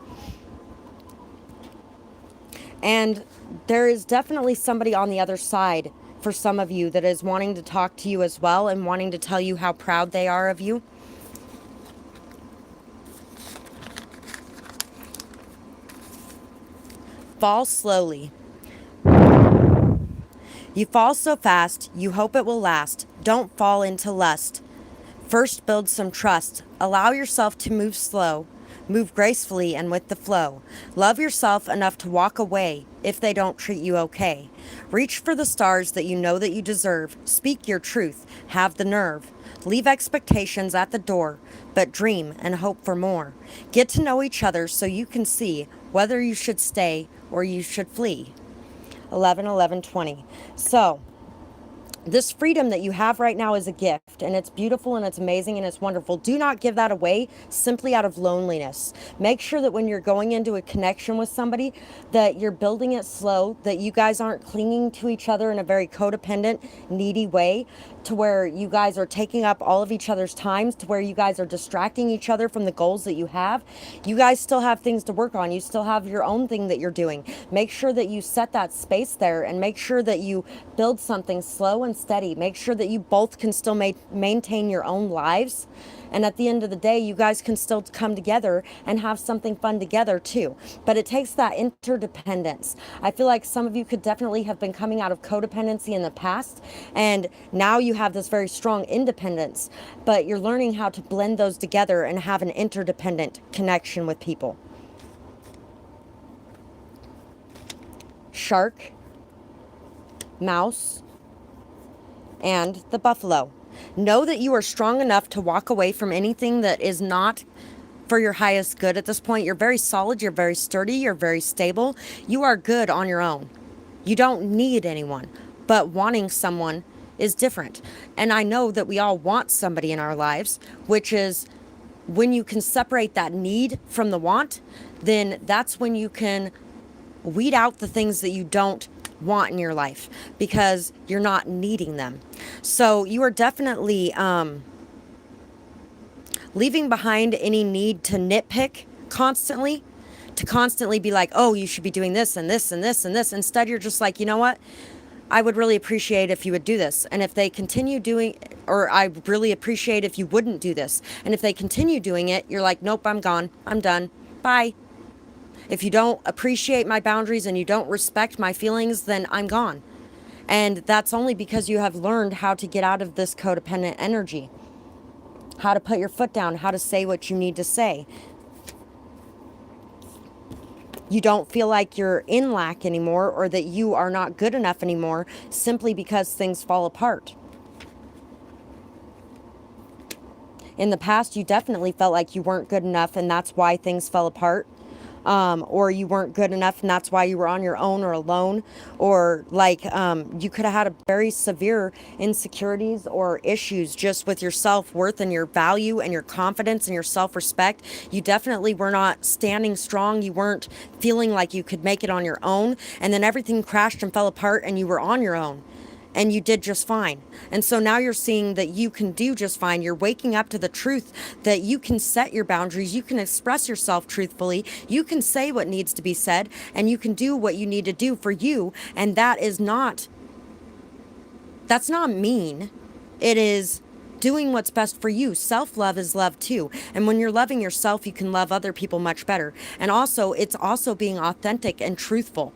And there is definitely somebody on the other side for some of you that is wanting to talk to you as well and wanting to tell you how proud they are of you. Fall slowly. You fall so fast, you hope it will last. Don't fall into lust. First, build some trust. Allow yourself to move slow. Move gracefully and with the flow. Love yourself enough to walk away if they don't treat you okay. Reach for the stars that you deserve. Speak your truth. Have the nerve. Leave expectations at the door, but dream and hope for more. Get to know each other so you can see whether you should stay or you should flee. 11/11/20. So, this freedom that you have right now is a gift, and it's beautiful and it's amazing and it's wonderful. Do not give that away simply out of loneliness. Make sure that when you're going into a connection with somebody, that you're building it slow, that you guys aren't clinging to each other in a very codependent, needy way, to where you guys are taking up all of each other's times, to where you guys are distracting each other from the goals that you have. You guys still have things to work on. You still have your own thing that you're doing. Make sure that you set that space there, and make sure that you build something slow and steady. Make sure that you both can still maintain your own lives. And at the end of the day, you guys can still come together and have something fun together too. But it takes that interdependence. I feel like some of you could definitely have been coming out of codependency in the past, and now you have this very strong independence, but you're learning how to blend those together and have an interdependent connection with people. Shark, mouse, and the buffalo. Know that you are strong enough to walk away from anything that is not for your highest good at this point. You're very solid, you're very sturdy, you're very stable. You are good on your own. You don't need anyone, but wanting someone is different. And I know that we all want somebody in our lives, which is when you can separate that need from the want, then that's when you can weed out the things that you don't want in your life, because you're not needing them. So you are definitely leaving behind any need to nitpick constantly, to constantly be like, oh, you should be doing this and this and this and this. Instead, you're just like, you know what? I would really appreciate if you would do this. And if they continue doing, or I really appreciate if you wouldn't do this. And if they continue doing it, you're like, nope, I'm gone. I'm done. Bye. If you don't appreciate my boundaries and you don't respect my feelings, then I'm gone. And that's only because you have learned how to get out of this codependent energy, how to put your foot down, how to say what you need to say. You don't feel like you're in lack anymore, or that you are not good enough anymore simply because things fall apart. In the past, you definitely felt like you weren't good enough, and that's why things fell apart. Or you weren't good enough and that's why you were on your own or alone, or like you could have had a very severe insecurities or issues just with your self-worth and your value and your confidence and your self-respect. You definitely were not standing strong. You weren't feeling like you could make it on your own, and then everything crashed and fell apart and you were on your own. And you did just fine. And so now you're seeing that you can do just fine. You're waking up to the truth that you can set your boundaries. You can express yourself truthfully. You can say what needs to be said, and you can do what you need to do for you. And that's not mean. It is doing what's best for you. Self-love is love too. And when you're loving yourself, you can love other people much better. And also, it's also being authentic and truthful.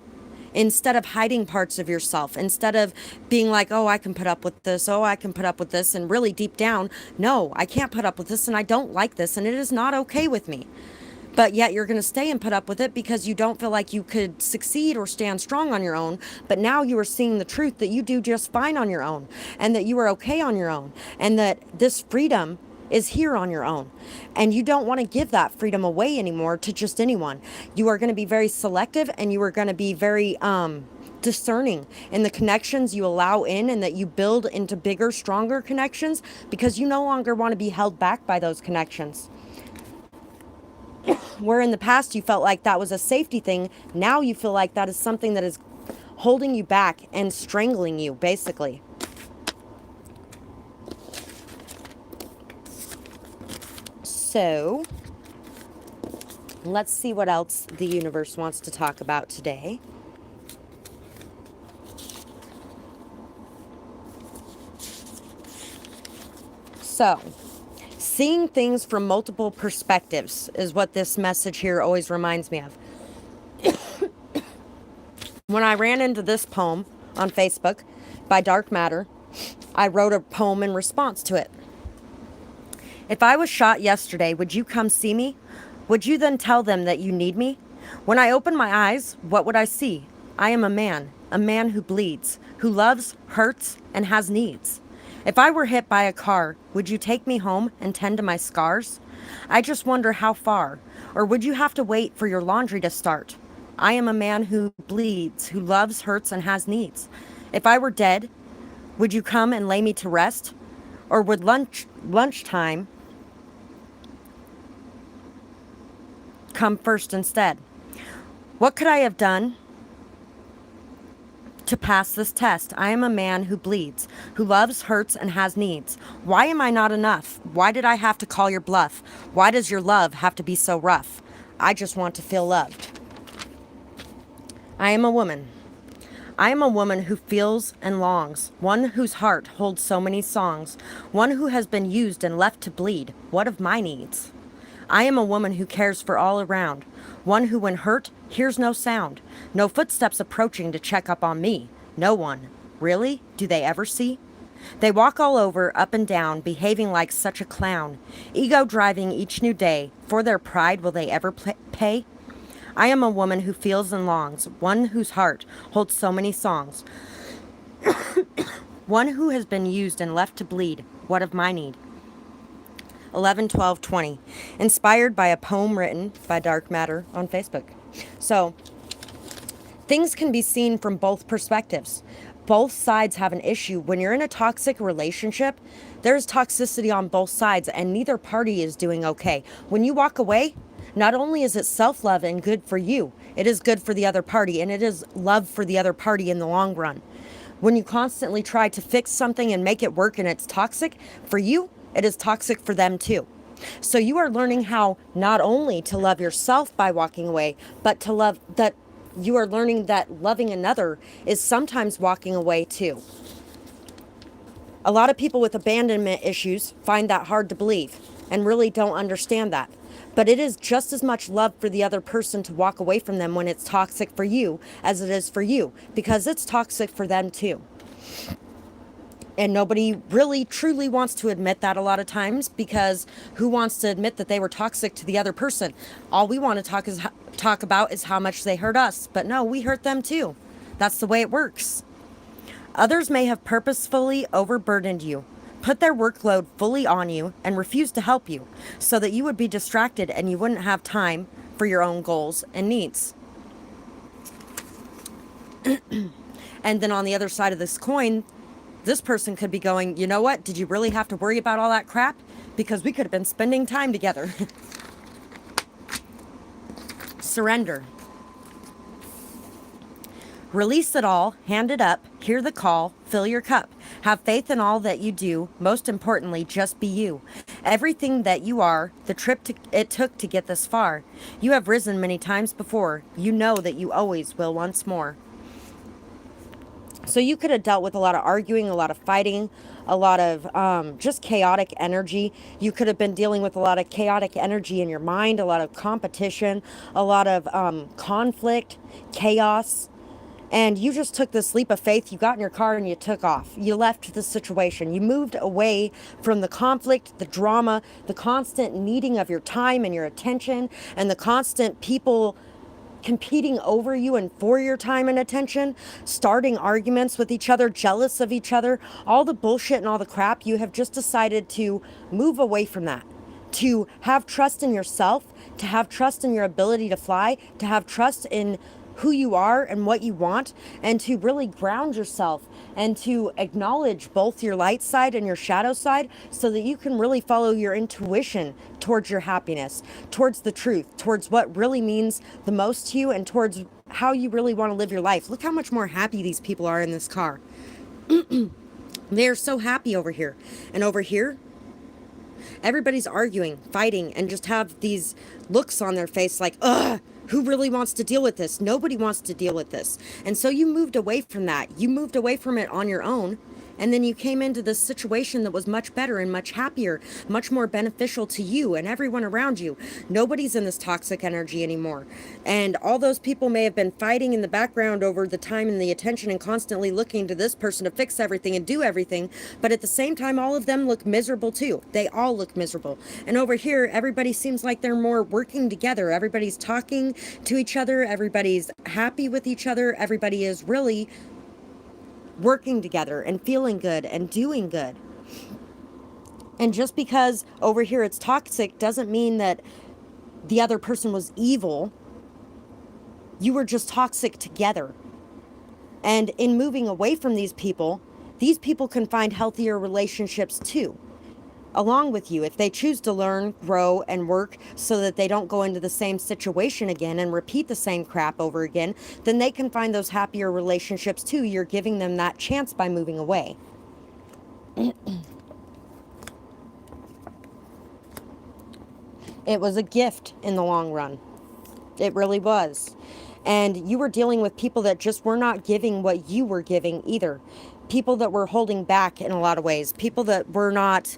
Instead of hiding parts of yourself, instead of being like, oh, I can put up with this, oh, I can put up with this, and really deep down, no, I can't put up with this, and I don't like this, and it is not okay with me. But yet you're going to stay and put up with it because you don't feel like you could succeed or stand strong on your own. But now you are seeing the truth that you do just fine on your own, and that you are okay on your own, and that this freedom is here on your own. And you don't want to give that freedom away anymore to just anyone. You are going to be very selective, and you are going to be very discerning in the connections you allow in, and that you build into bigger, stronger connections, because you no longer want to be held back by those connections. Where in the past you felt like that was a safety thing, now you feel like that is something that is holding you back and strangling you, basically. So, let's see what else the universe wants to talk about today. So, seeing things from multiple perspectives is what this message here always reminds me of. When I ran into this poem on Facebook by Dark Matter, I wrote a poem in response to it. If I was shot yesterday, would you come see me? Would you then tell them that you need me? When I open my eyes, what would I see? I am a man who bleeds, who loves, hurts, and has needs. If I were hit by a car, would you take me home and tend to my scars? I just wonder how far. Or would you have to wait for your laundry to start? I am a man who bleeds, who loves, hurts, and has needs. If I were dead, would you come and lay me to rest? Or would lunchtime come first instead? What could I have done to pass this test? I am a man who bleeds, who loves, hurts, and has needs. Why am I not enough? Why did I have to call your bluff? Why does your love have to be so rough? I just want to feel loved. I am a woman. I am a woman who feels and longs, one whose heart holds so many songs, one who has been used and left to bleed. What of my needs? I am a woman who cares for all around, one who when hurt hears no sound, no footsteps approaching to check up on me. No one. Really? Do they ever see? They walk all over, up and down, behaving like such a clown, ego driving each new day. For their pride will they ever pay? I am a woman who feels and longs, one whose heart holds so many songs, one who has been used and left to bleed. What of my need? 11/12/20, inspired by a poem written by Dark Matter on Facebook. So, things can be seen from both perspectives. Both sides have an issue. When you're in a toxic relationship, there's toxicity on both sides, and neither party is doing okay. When you walk away, not only is it self-love and good for you, it is good for the other party, and it is love for the other party in the long run. When you constantly try to fix something and make it work and it's toxic for you, it is toxic for them too. So you are learning how not only to love yourself by walking away, but to love that you are learning that loving another is sometimes walking away too. A lot of people with abandonment issues find that hard to believe and really don't understand that. But it is just as much love for the other person to walk away from them when it's toxic for you as it is for you, because it's toxic for them too. And nobody really truly wants to admit that a lot of times, because who wants to admit that they were toxic to the other person? All we want to talk about is how much they hurt us. But no, we hurt them too. That's the way it works. Others may have purposefully overburdened you, put their workload fully on you, and refused to help you so that you would be distracted and you wouldn't have time for your own goals and needs. And then on the other side of this coin, this person could be going, you know what? Did you really have to worry about all that crap? Because we could have been spending time together. Surrender. Release it all, hand it up, hear the call, fill your cup. Have faith in all that you do. Most importantly, just be you. Everything that you are, the trip it took to get this far. You have risen many times before. You know that you always will once more. So you could have dealt with a lot of arguing, a lot of fighting, a lot of just chaotic energy. You could have been dealing with a lot of chaotic energy in your mind, a lot of competition, a lot of conflict, chaos. And you just took this leap of faith. You got in your car and you took off. You left the situation. You moved away from the conflict, the drama, the constant needing of your time and your attention, and the constant people competing over you and for your time and attention, starting arguments with each other, jealous of each other, all the bullshit and all the crap. You have just decided to move away from that, to have trust in yourself, to have trust in your ability to fly, to have trust in who you are and what you want, and to really ground yourself and to acknowledge both your light side and your shadow side so that you can really follow your intuition towards your happiness, towards the truth, towards what really means the most to you, and towards how you really want to live your life. Look how much more happy these people are in this car. They are so happy over here. And over here, everybody's arguing, fighting, and just have these looks on their face like, ugh, who really wants to deal with this? Nobody wants to deal with this. And so you moved away from that. You moved away from it on your own. And then you came into this situation that was much better and much happier, much more beneficial to you and everyone around you. Nobody's in this toxic energy anymore. And all those people may have been fighting in the background over the time and the attention and constantly looking to this person to fix everything and do everything. But at the same time, all of them look miserable too. They all look miserable. And over here, everybody seems like they're more working together. Everybody's talking to each other. Everybody's happy with each other. Everybody is really working together and feeling good and doing good. And just because over here it's toxic doesn't mean that the other person was evil. You were just toxic together. And in moving away from these people can find healthier relationships too, along with you. If they choose to learn, grow, and work so that they don't go into the same situation again and repeat the same crap over again, then they can find those happier relationships too. You're giving them that chance by moving away. It was a gift in the long run. It really was. And you were dealing with people that just were not giving what you were giving either. People that were holding back in a lot of ways. People that were not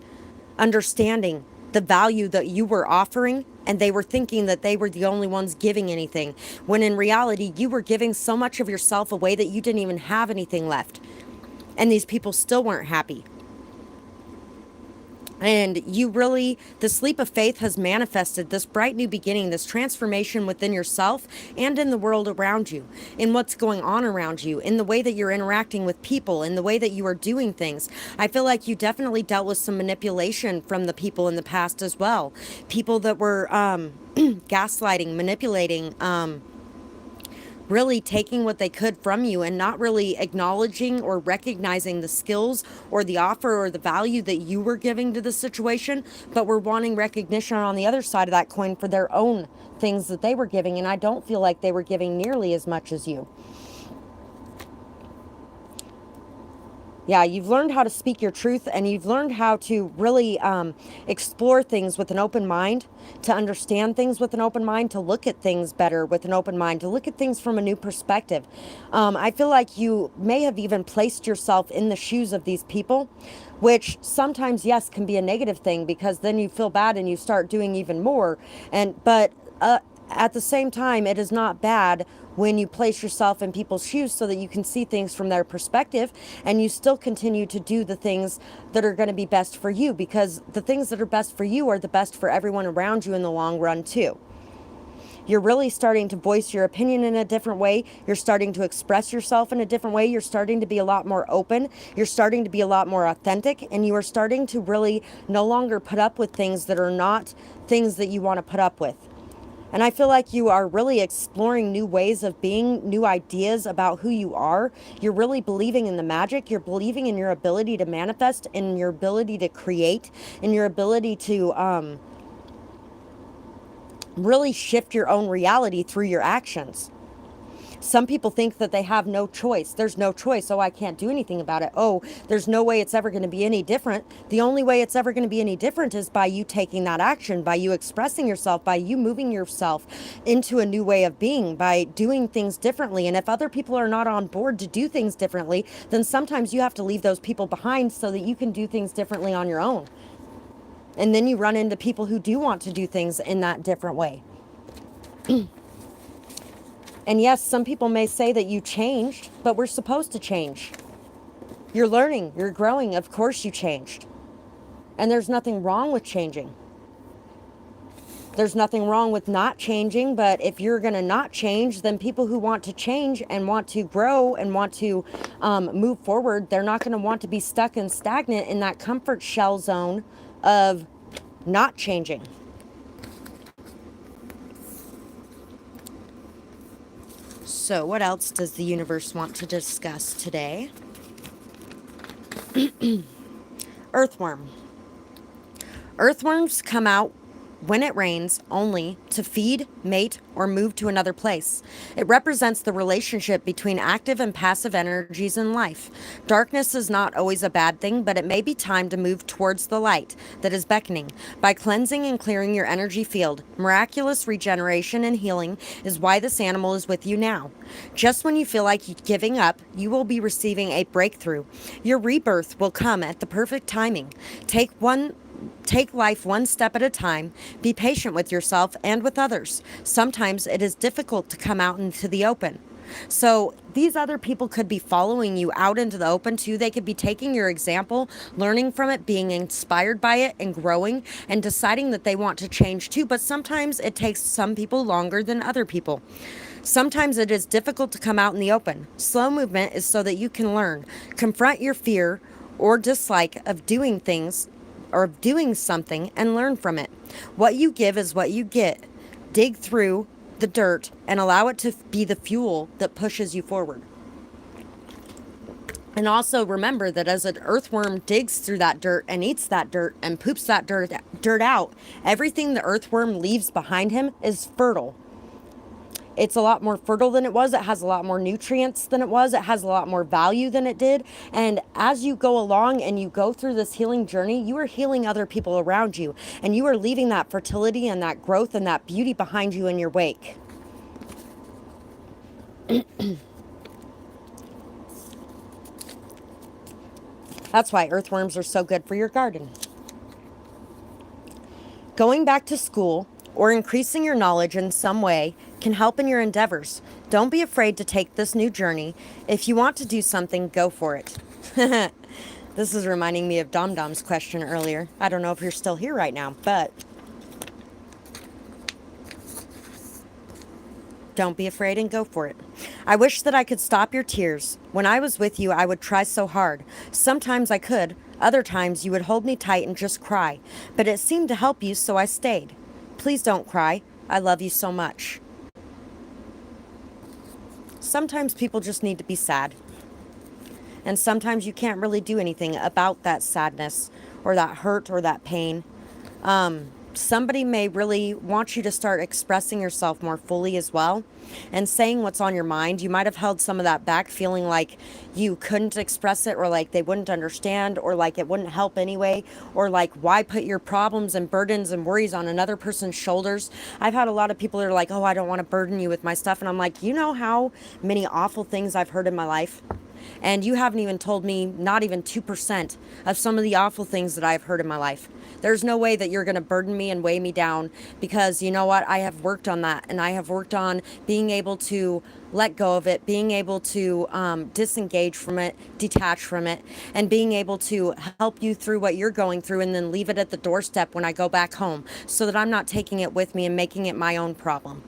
understanding the value that you were offering, and they were thinking that they were the only ones giving anything, when in reality you were giving so much of yourself away that you didn't even have anything left, and these people still weren't happy. And you really, this leap of faith has manifested this bright new beginning, this transformation within yourself and in the world around you, in what's going on around you, in the way that you're interacting with people, in the way that you are doing things. I feel like you definitely dealt with some manipulation from the people in the past as well. People that were gaslighting, manipulating, really taking what they could from you and not really acknowledging or recognizing the skills or the offer or the value that you were giving to the situation, but were wanting recognition on the other side of that coin for their own things that they were giving. And I don't feel like they were giving nearly as much as you. Yeah, you've learned how to speak your truth, and you've learned how to really explore things with an open mind, to understand things with an open mind, to look at things better with an open mind, to look at things from a new perspective. I feel like you may have even placed yourself in the shoes of these people, which sometimes, yes, can be a negative thing, because then you feel bad and you start doing even more. But at the same time, it is not bad when you place yourself in people's shoes so that you can see things from their perspective, and you still continue to do the things that are going to be best for you, because the things that are best for you are the best for everyone around you in the long run too. You're really starting to voice your opinion in a different way. You're starting to express yourself in a different way. You're starting to be a lot more open. You're starting to be a lot more authentic, and you are starting to really no longer put up with things that are not things that you want to put up with. And I feel like you are really exploring new ways of being, new ideas about who you are. You're really believing in the magic. You're believing in your ability to manifest, in your ability to create, in your ability to really shift your own reality through your actions. Some people think that they have no choice. There's no choice. Oh, I can't do anything about it. Oh, there's no way it's ever going to be any different. The only way it's ever going to be any different is by you taking that action, by you expressing yourself, by you moving yourself into a new way of being, by doing things differently. And if other people are not on board to do things differently, then sometimes you have to leave those people behind so that you can do things differently on your own. And then you run into people who do want to do things in that different way. And yes, some people may say that you changed, but we're supposed to change. You're learning, you're growing, of course you changed. And there's nothing wrong with changing. There's nothing wrong with not changing, but if you're going to not change, then people who want to change and want to grow and want to move forward, they're not going to want to be stuck and stagnant in that comfort shell zone of not changing. So what else does the universe want to discuss today? Earthworm. Earthworms come out when it rains only to feed, mate, or move to another place. It represents the relationship between active and passive energies in life. Darkness is not always a bad thing, but it may be time to move towards the light that is beckoning. By cleansing and clearing your energy field, miraculous regeneration and healing is why this animal is with you now. Just when you feel like giving up, you will be receiving a breakthrough. Your rebirth will come at the perfect timing. Take life one step at a time. Be patient with yourself and with others. Sometimes it is difficult to come out into the open. So these other people could be following you out into the open too. They could be taking your example, learning from it, being inspired by it, and growing and deciding that they want to change too. But sometimes it takes some people longer than other people. Sometimes it is difficult to come out in the open. Slow movement is so that you can learn. Confront your fear or dislike of doing things or of doing something and learn from it. What you give is what you get. Dig through the dirt and allow it to be the fuel that pushes you forward. And also remember that as an earthworm digs through that dirt and eats that dirt and poops that dirt out, everything the earthworm leaves behind him is fertile. It's a lot more fertile than it was. It has a lot more nutrients than it was. It has a lot more value than it did. And as you go along and you go through this healing journey, you are healing other people around you. And you are leaving that fertility and that growth and that beauty behind you in your wake. That's why earthworms are so good for your garden. Going back to school or increasing your knowledge in some way can help in your endeavors. Don't be afraid to take this new journey. If you want to do something, go for it. This is reminding me of Dom Dom's question earlier. I don't know if you're still here right now, but don't be afraid and go for it. I wish that I could stop your tears. When I was with you, I would try so hard. Sometimes I could. Other times you would hold me tight and just cry. But it seemed to help you, so I stayed. Please don't cry. I love you so much. Sometimes people just need to be sad. And sometimes you can't really do anything about that sadness or that hurt or that pain. Somebody may really want you to start expressing yourself more fully as well and saying what's on your mind. You might have held some of that back, feeling like you couldn't express it, or like they wouldn't understand, or like it wouldn't help anyway, or like why put your problems and burdens and worries on another person's shoulders. I've had a lot of people that are like, oh, I don't want to burden you with my stuff. And I'm like, you know how many awful things I've heard in my life? And you haven't even told me not even 2% of some of the awful things that I've heard in my life. There's no way that you're going to burden me and weigh me down, because you know what? I have worked on that, and I have worked on being able to let go of it, being able to disengage from it, detach from it, and being able to help you through what you're going through and then leave it at the doorstep when I go back home, so that I'm not taking it with me and making it my own problem.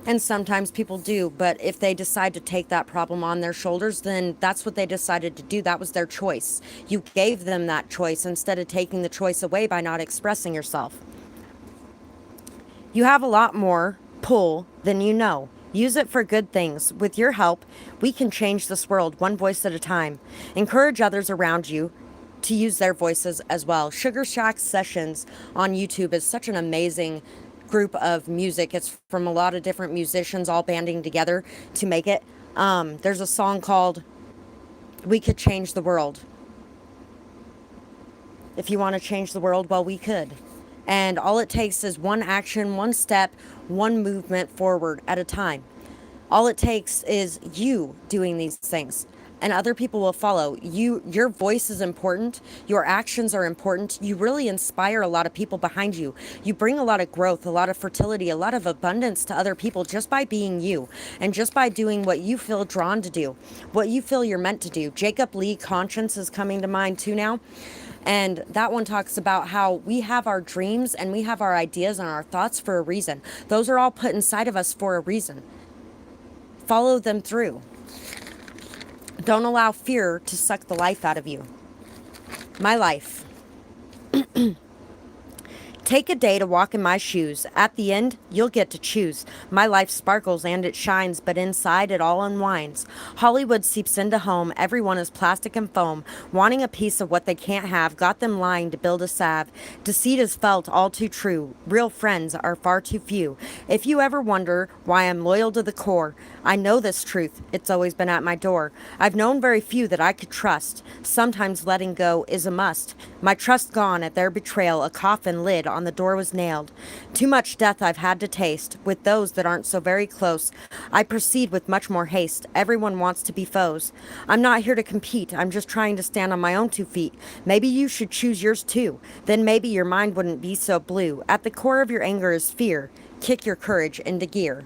And sometimes people do, but if they decide to take that problem on their shoulders, then that's what they decided to do. That was their choice. You gave them that choice instead of taking the choice away by not expressing yourself. You have a lot more pull than you know. Use it for good things. With your help, we can change this world one voice at a time. Encourage others around you to use their voices as well. Sugar Shack Sessions on YouTube is such an amazing group of music. It's from a lot of different musicians all banding together to make it. There's a song called We Could Change the World. If you want to change the world, well, we could. And all it takes is one action, one step, one movement forward at a time. All it takes is you doing these things, and other people will follow. Your voice is important. Your actions are important. You really inspire a lot of people behind you. You bring a lot of growth, a lot of fertility, a lot of abundance to other people just by being you, and just by doing what you feel drawn to do, what you feel you're meant to do. Jacob Lee Conscience is coming to mind too now. And that one talks about how we have our dreams and we have our ideas and our thoughts for a reason. Those are all put inside of us for a reason. Follow them through. Don't allow fear to suck the life out of you. My life. Take a day to walk in my shoes. At the end, you'll get to choose. My life sparkles and it shines, but inside it all unwinds. Hollywood seeps into home. Everyone is plastic and foam. Wanting a piece of what they can't have got them lying to build a salve. Deceit is felt all too true. Real friends are far too few. If you ever wonder why I'm loyal to the core, I know this truth. It's always been at my door. I've known very few that I could trust. Sometimes letting go is a must. My trust gone at their betrayal, a coffin lid on the door was nailed. Too much death I've had to taste. With those that aren't so very close, I proceed with much more haste. Everyone wants to be foes. I'm not here to compete. I'm just trying to stand on my own 2 feet. Maybe you should choose yours too. Then maybe your mind wouldn't be so blue. At the core of your anger is fear. Kick your courage into gear.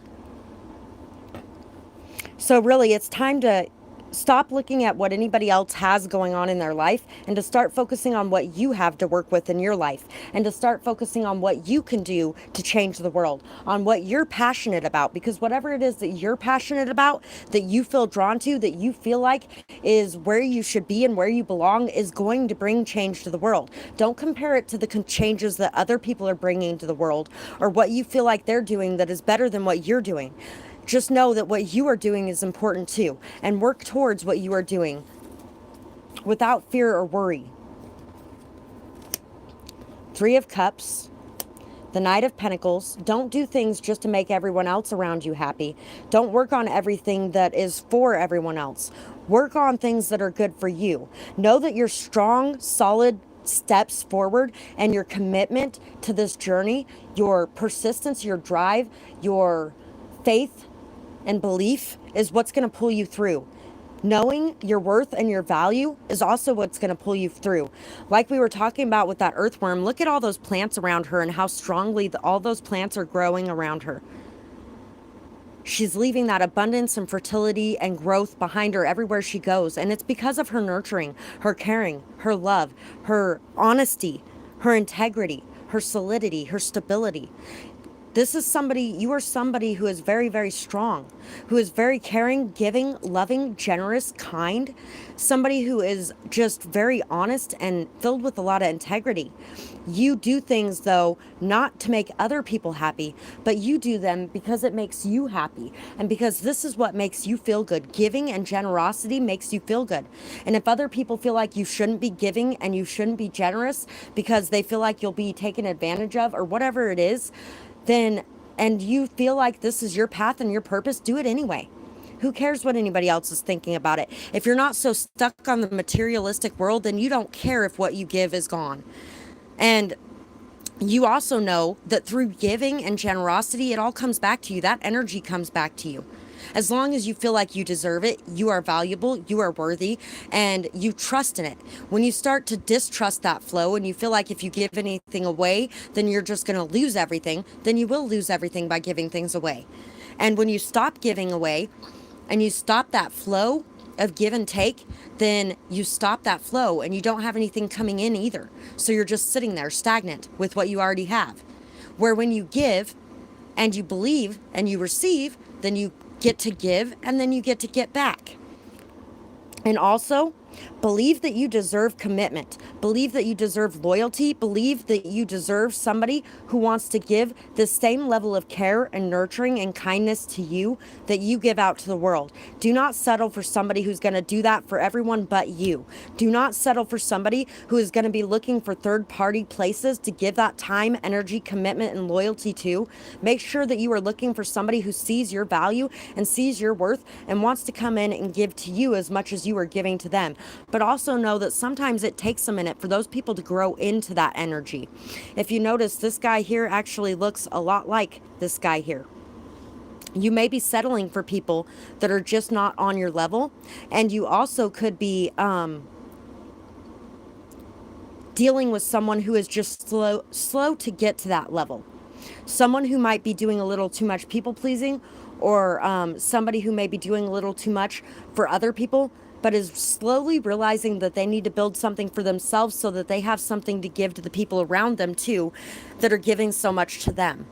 So really, it's time to stop looking at what anybody else has going on in their life and to start focusing on what you have to work with in your life, and to start focusing on what you can do to change the world, on what you're passionate about, because whatever it is that you're passionate about, that you feel drawn to, that you feel like is where you should be and where you belong, is going to bring change to the world. Don't compare it to the changes that other people are bringing to the world, or what you feel like they're doing that is better than what you're doing. Just know that what you are doing is important too, and work towards what you are doing without fear or worry. 3 of Cups, the Knight of Pentacles. Don't do things just to make everyone else around you happy. Don't work on everything that is for everyone else. Work on things that are good for you. Know that your strong, solid steps forward and your commitment to this journey, your persistence, your drive, your faith and belief is what's going to pull you through. Knowing your worth and your value is also what's going to pull you through. Like we were talking about with that earthworm, look at all those plants around her and how strongly all those plants are growing around her. She's leaving that abundance and fertility and growth behind her everywhere she goes. And it's because of her nurturing, her caring, her love, her honesty, her integrity, her solidity, her stability. This is somebody, you are somebody who is very, very strong, who is very caring, giving, loving, generous, kind, somebody who is just very honest and filled with a lot of integrity. You do things, though, not to make other people happy, but you do them because it makes you happy and because this is what makes you feel good. Giving and generosity makes you feel good. And if other people feel like you shouldn't be giving and you shouldn't be generous because they feel like you'll be taken advantage of or whatever it is, then, and you feel like this is your path and your purpose, do it anyway. Who cares what anybody else is thinking about it? If you're not so stuck on the materialistic world, then you don't care if what you give is gone. And you also know that through giving and generosity, it all comes back to you. That energy comes back to you. As long as you feel like you deserve it, you are valuable, you are worthy, and you trust in it. When you start to distrust that flow and you feel like if you give anything away, then you're just going to lose everything, then you will lose everything by giving things away. And when you stop giving away and you stop that flow of give and take, then you stop that flow and you don't have anything coming in either. So you're just sitting there stagnant with what you already have. Where when you give and you believe and you receive, then you get to give and then you get to get back. And also, believe that you deserve commitment. Believe that you deserve loyalty. Believe that you deserve somebody who wants to give the same level of care and nurturing and kindness to you that you give out to the world. Do not settle for somebody who's going to do that for everyone but you. Do not settle for somebody who is going to be looking for third-party places to give that time, energy, commitment, and loyalty to. Make sure that you are looking for somebody who sees your value and sees your worth and wants to come in and give to you as much as you are giving to them. But also know that sometimes it takes a minute for those people to grow into that energy. If you notice, this guy here actually looks a lot like this guy here. You may be settling for people that are just not on your level, and you also could be dealing with someone who is just slow to get to that level. Someone who might be doing a little too much people pleasing, or somebody who may be doing a little too much for other people, but is slowly realizing that they need to build something for themselves so that they have something to give to the people around them too that are giving so much to them.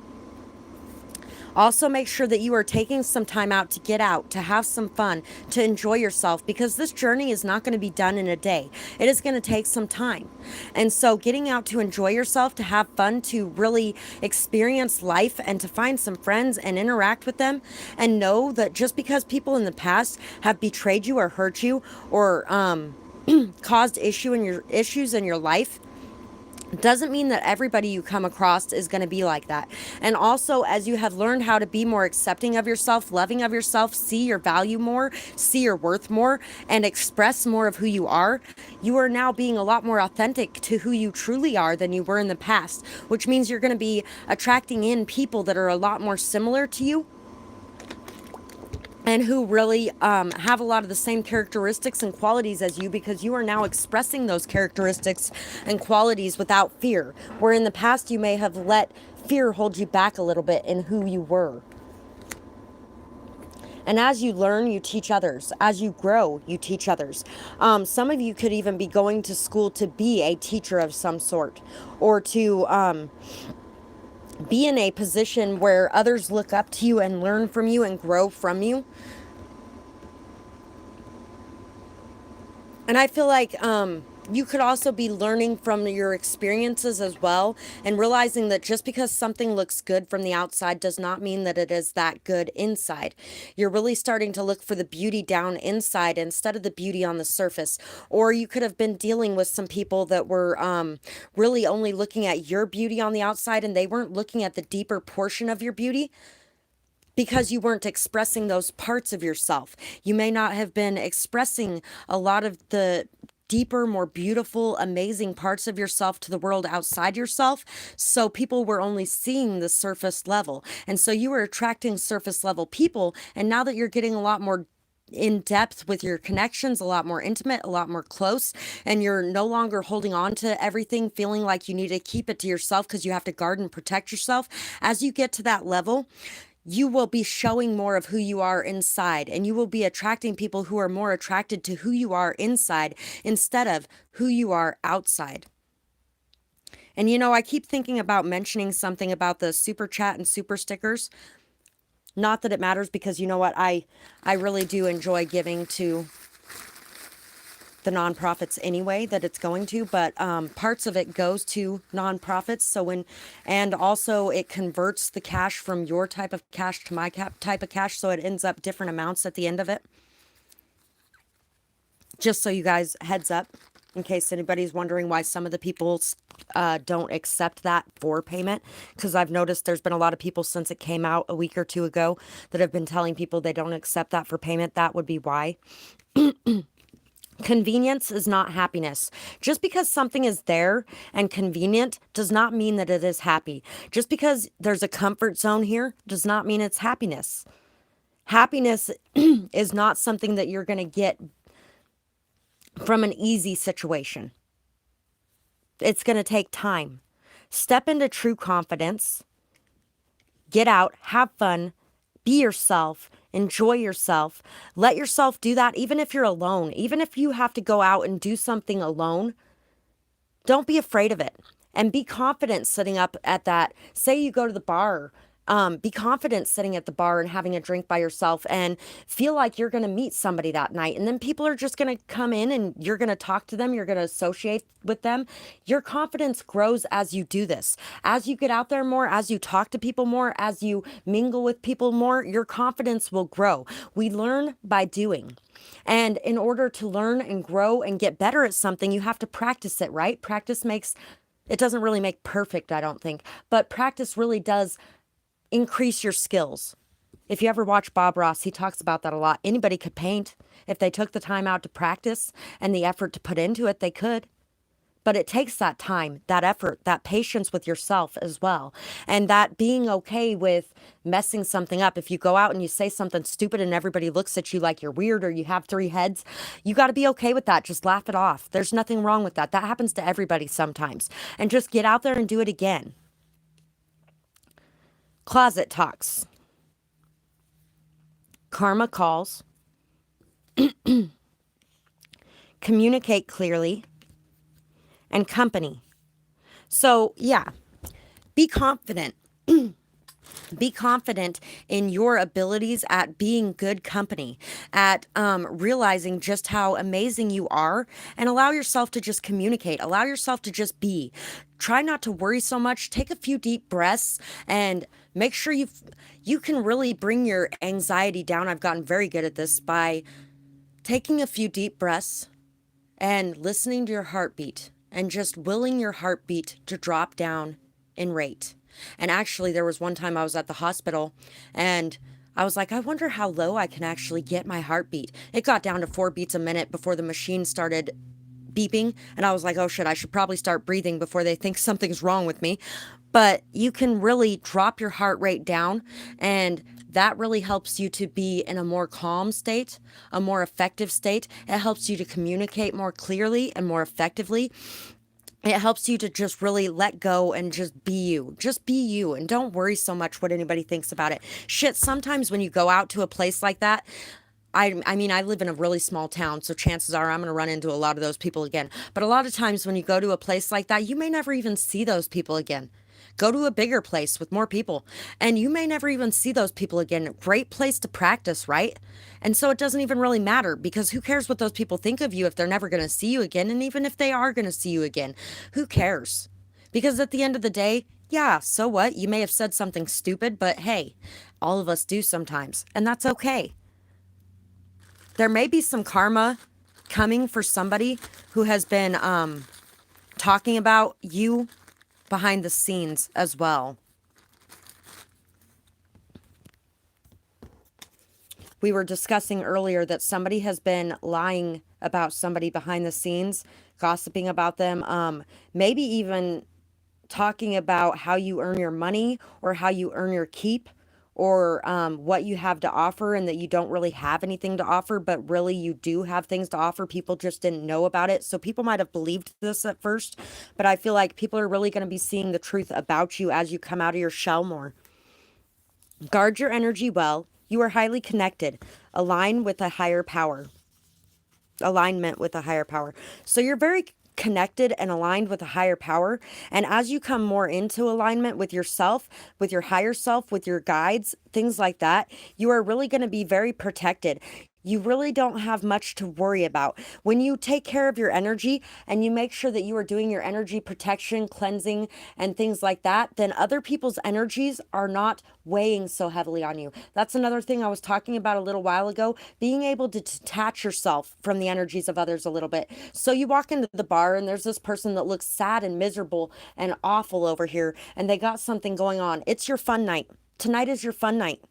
Also, make sure that you are taking some time out to get out, to have some fun, to enjoy yourself, because this journey is not going to be done in a day. It is going to take some time. And so, getting out to enjoy yourself, to have fun, to really experience life, and to find some friends and interact with them, and know that just because people in the past have betrayed you or hurt you or caused issues in your life, doesn't mean that everybody you come across is going to be like that. And also, as you have learned how to be more accepting of yourself, loving of yourself, see your value more, see your worth more, and express more of who you are now being a lot more authentic to who you truly are than you were in the past, which means you're going to be attracting in people that are a lot more similar to you and who really have a lot of the same characteristics and qualities as you, because you are now expressing those characteristics and qualities without fear, where in the past you may have let fear hold you back a little bit in who you were. And as you learn, you teach others. As you grow, you teach others. Some of you could even be going to school to be a teacher of some sort, or to be in a position where others look up to you and learn from you and grow from you. And I feel like you could also be learning from your experiences as well, and realizing that just because something looks good from the outside does not mean that it is that good inside. You're really starting to look for the beauty down inside instead of the beauty on the surface. Or you could have been dealing with some people that were really only looking at your beauty on the outside, and they weren't looking at the deeper portion of your beauty, because you weren't expressing those parts of yourself. You may not have been expressing a lot of the deeper, more beautiful, amazing parts of yourself to the world outside yourself. So people were only seeing the surface level. And so you were attracting surface level people. And now that you're getting a lot more in depth with your connections, a lot more intimate, a lot more close, and you're no longer holding on to everything, feeling like you need to keep it to yourself because you have to guard and protect yourself. As you get to that level, you will be showing more of who you are inside, and you will be attracting people who are more attracted to who you are inside instead of who you are outside. And I keep thinking about mentioning something about the super chat and super stickers. Not that it matters, because you know what? I really do enjoy giving to the nonprofits anyway that it's going to, but parts of it goes to nonprofits. And also it converts the cash from your type of cash to my type of cash, so it ends up different amounts at the end of it. Just so you guys heads up, in case anybody's wondering why some of the people don't accept that for payment, because I've noticed there's been a lot of people since it came out a week or two ago that have been telling people they don't accept that for payment. That would be why. Convenience is not happiness. Just because something is there and convenient does not mean that it is happy. Just because there's a comfort zone here does not mean it's happiness. Happiness is not something that you're going to get from an easy situation. It's going to take time. Step into true confidence. Get out, have fun, be yourself, enjoy yourself. Let yourself do that even if you're alone. Even if you have to go out and do something alone, don't be afraid of it. And be confident sitting up at that. Say you go to the bar. Be confident sitting at the bar and having a drink by yourself, and feel like you're going to meet somebody that night. And then people are just going to come in and you're going to talk to them. You're going to associate with them. Your confidence grows as you do this. As you get out there more, as you talk to people more, as you mingle with people more, your confidence will grow. We learn by doing. And in order to learn and grow and get better at something, you have to practice it, right? It doesn't really make perfect, I don't think, but practice really does increase your skills. If you ever watch Bob Ross, he talks about that a lot. Anybody could paint. If they took the time out to practice and the effort to put into it, they could. But it takes that time, that effort, that patience with yourself as well. And that being okay with messing something up. If you go out and you say something stupid and everybody looks at you like you're weird or you have three heads, you got to be okay with that. Just laugh it off. There's nothing wrong with that. That happens to everybody sometimes. And just get out there and do it again. Closet talks. Karma calls. Communicate clearly. And company. So, yeah, be confident. Be confident in your abilities at being good company, at realizing just how amazing you are, and allow yourself to just communicate, allow yourself to just be. Try not to worry so much. Take a few deep breaths and make sure you can really bring your anxiety down. I've gotten very good at this by taking a few deep breaths and listening to your heartbeat and just willing your heartbeat to drop down in rate. And actually, there was one time I was at the hospital and I was like, I wonder how low I can actually get my heartbeat. It got down to 4 beats a minute before the machine started beeping. And I was like, oh shit, I should probably start breathing before they think something's wrong with me. But you can really drop your heart rate down, and that really helps you to be in a more calm state, a more effective state. It helps you to communicate more clearly and more effectively. It helps you to just really let go and just be you. Just be you and don't worry so much what anybody thinks about it. Shit, sometimes when you go out to a place like that, I mean, I live in a really small town, so chances are I'm going to run into a lot of those people again. But a lot of times when you go to a place like that, you may never even see those people again. Go to a bigger place with more people, and you may never even see those people again. Great place to practice, right? And so it doesn't even really matter, because who cares what those people think of you if they're never going to see you again? And even if they are going to see you again, who cares? Because at the end of the day, yeah, so what? You may have said something stupid, but hey, all of us do sometimes, and that's okay. There may be some karma coming for somebody who has been talking about you behind the scenes as well. We were discussing earlier that somebody has been lying about somebody behind the scenes, gossiping about them, maybe even talking about how you earn your money or how you earn your keep, or what you have to offer, and that you don't really have anything to offer, but really you do have things to offer. People just didn't know about it. So people might have believed this at first, but I feel like people are really going to be seeing the truth about you as you come out of your shell more. Guard your energy well. You are highly connected. Align with a higher power. Alignment with a higher power. So you're very connected and aligned with a higher power. And as you come more into alignment with yourself, with your higher self, with your guides, things like that, you are really going to be very protected. You really don't have much to worry about. When you take care of your energy and you make sure that you are doing your energy protection, cleansing, and things like that, then other people's energies are not weighing so heavily on you. That's another thing I was talking about a little while ago, being able to detach yourself from the energies of others a little bit. So you walk into the bar and there's this person that looks sad and miserable and awful over here, and they got something going on. It's your fun night. Tonight is your fun night.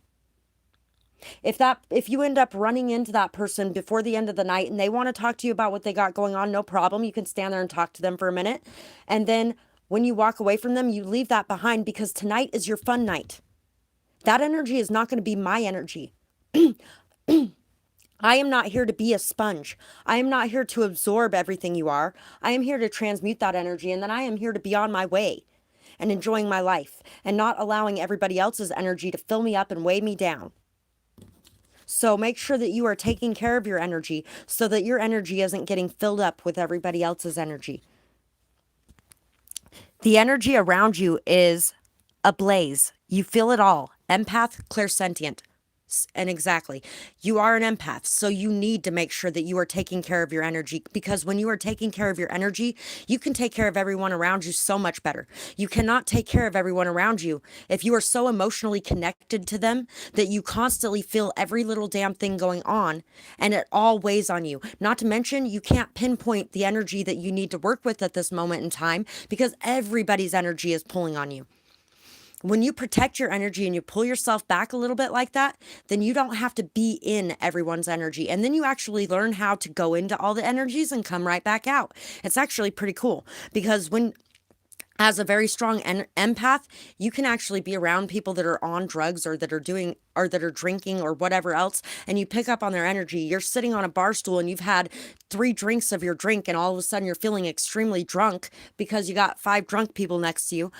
If you end up running into that person before the end of the night and they want to talk to you about what they got going on, no problem. You can stand there and talk to them for a minute. And then when you walk away from them, you leave that behind, because tonight is your fun night. That energy is not going to be my energy. I am not here to be a sponge. I am not here to absorb everything you are. I am here to transmute that energy, and then I am here to be on my way and enjoying my life and not allowing everybody else's energy to fill me up and weigh me down. So make sure that you are taking care of your energy so that your energy isn't getting filled up with everybody else's energy. The energy around you is ablaze. You feel it all. Empath, clairsentient. And exactly, you are an empath, so you need to make sure that you are taking care of your energy, because when you are taking care of your energy, you can take care of everyone around you so much better. You cannot take care of everyone around you if you are so emotionally connected to them that you constantly feel every little damn thing going on, and it all weighs on you. Not to mention, you can't pinpoint the energy that you need to work with at this moment in time, because everybody's energy is pulling on you. When you protect your energy and you pull yourself back a little bit like that, then you don't have to be in everyone's energy. And then you actually learn how to go into all the energies and come right back out. It's actually pretty cool, because as a very strong empath, you can actually be around people that are on drugs or that are doing or that are drinking or whatever else, and you pick up on their energy. You're sitting on a bar stool and you've had 3 drinks of your drink, and all of a sudden you're feeling extremely drunk because you got 5 drunk people next to you.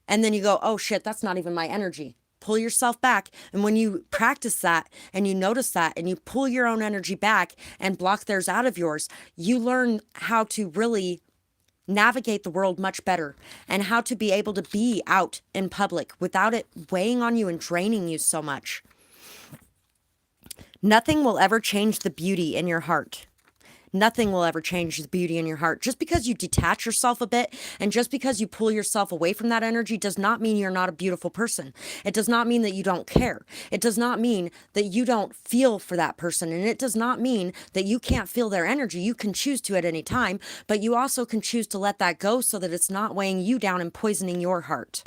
And then you go, oh shit, that's not even my energy. Pull yourself back. And when you practice that and you notice that and you pull your own energy back and block theirs out of yours, you learn how to really navigate the world much better, and how to be able to be out in public without it weighing on you and draining you so much. Nothing will ever change the beauty in your heart. Nothing will ever change the beauty in your heart. Just because you detach yourself a bit and just because you pull yourself away from that energy does not mean you're not a beautiful person. It does not mean that you don't care. It does not mean that you don't feel for that person. And it does not mean that you can't feel their energy. You can choose to at any time, but you also can choose to let that go so that it's not weighing you down and poisoning your heart.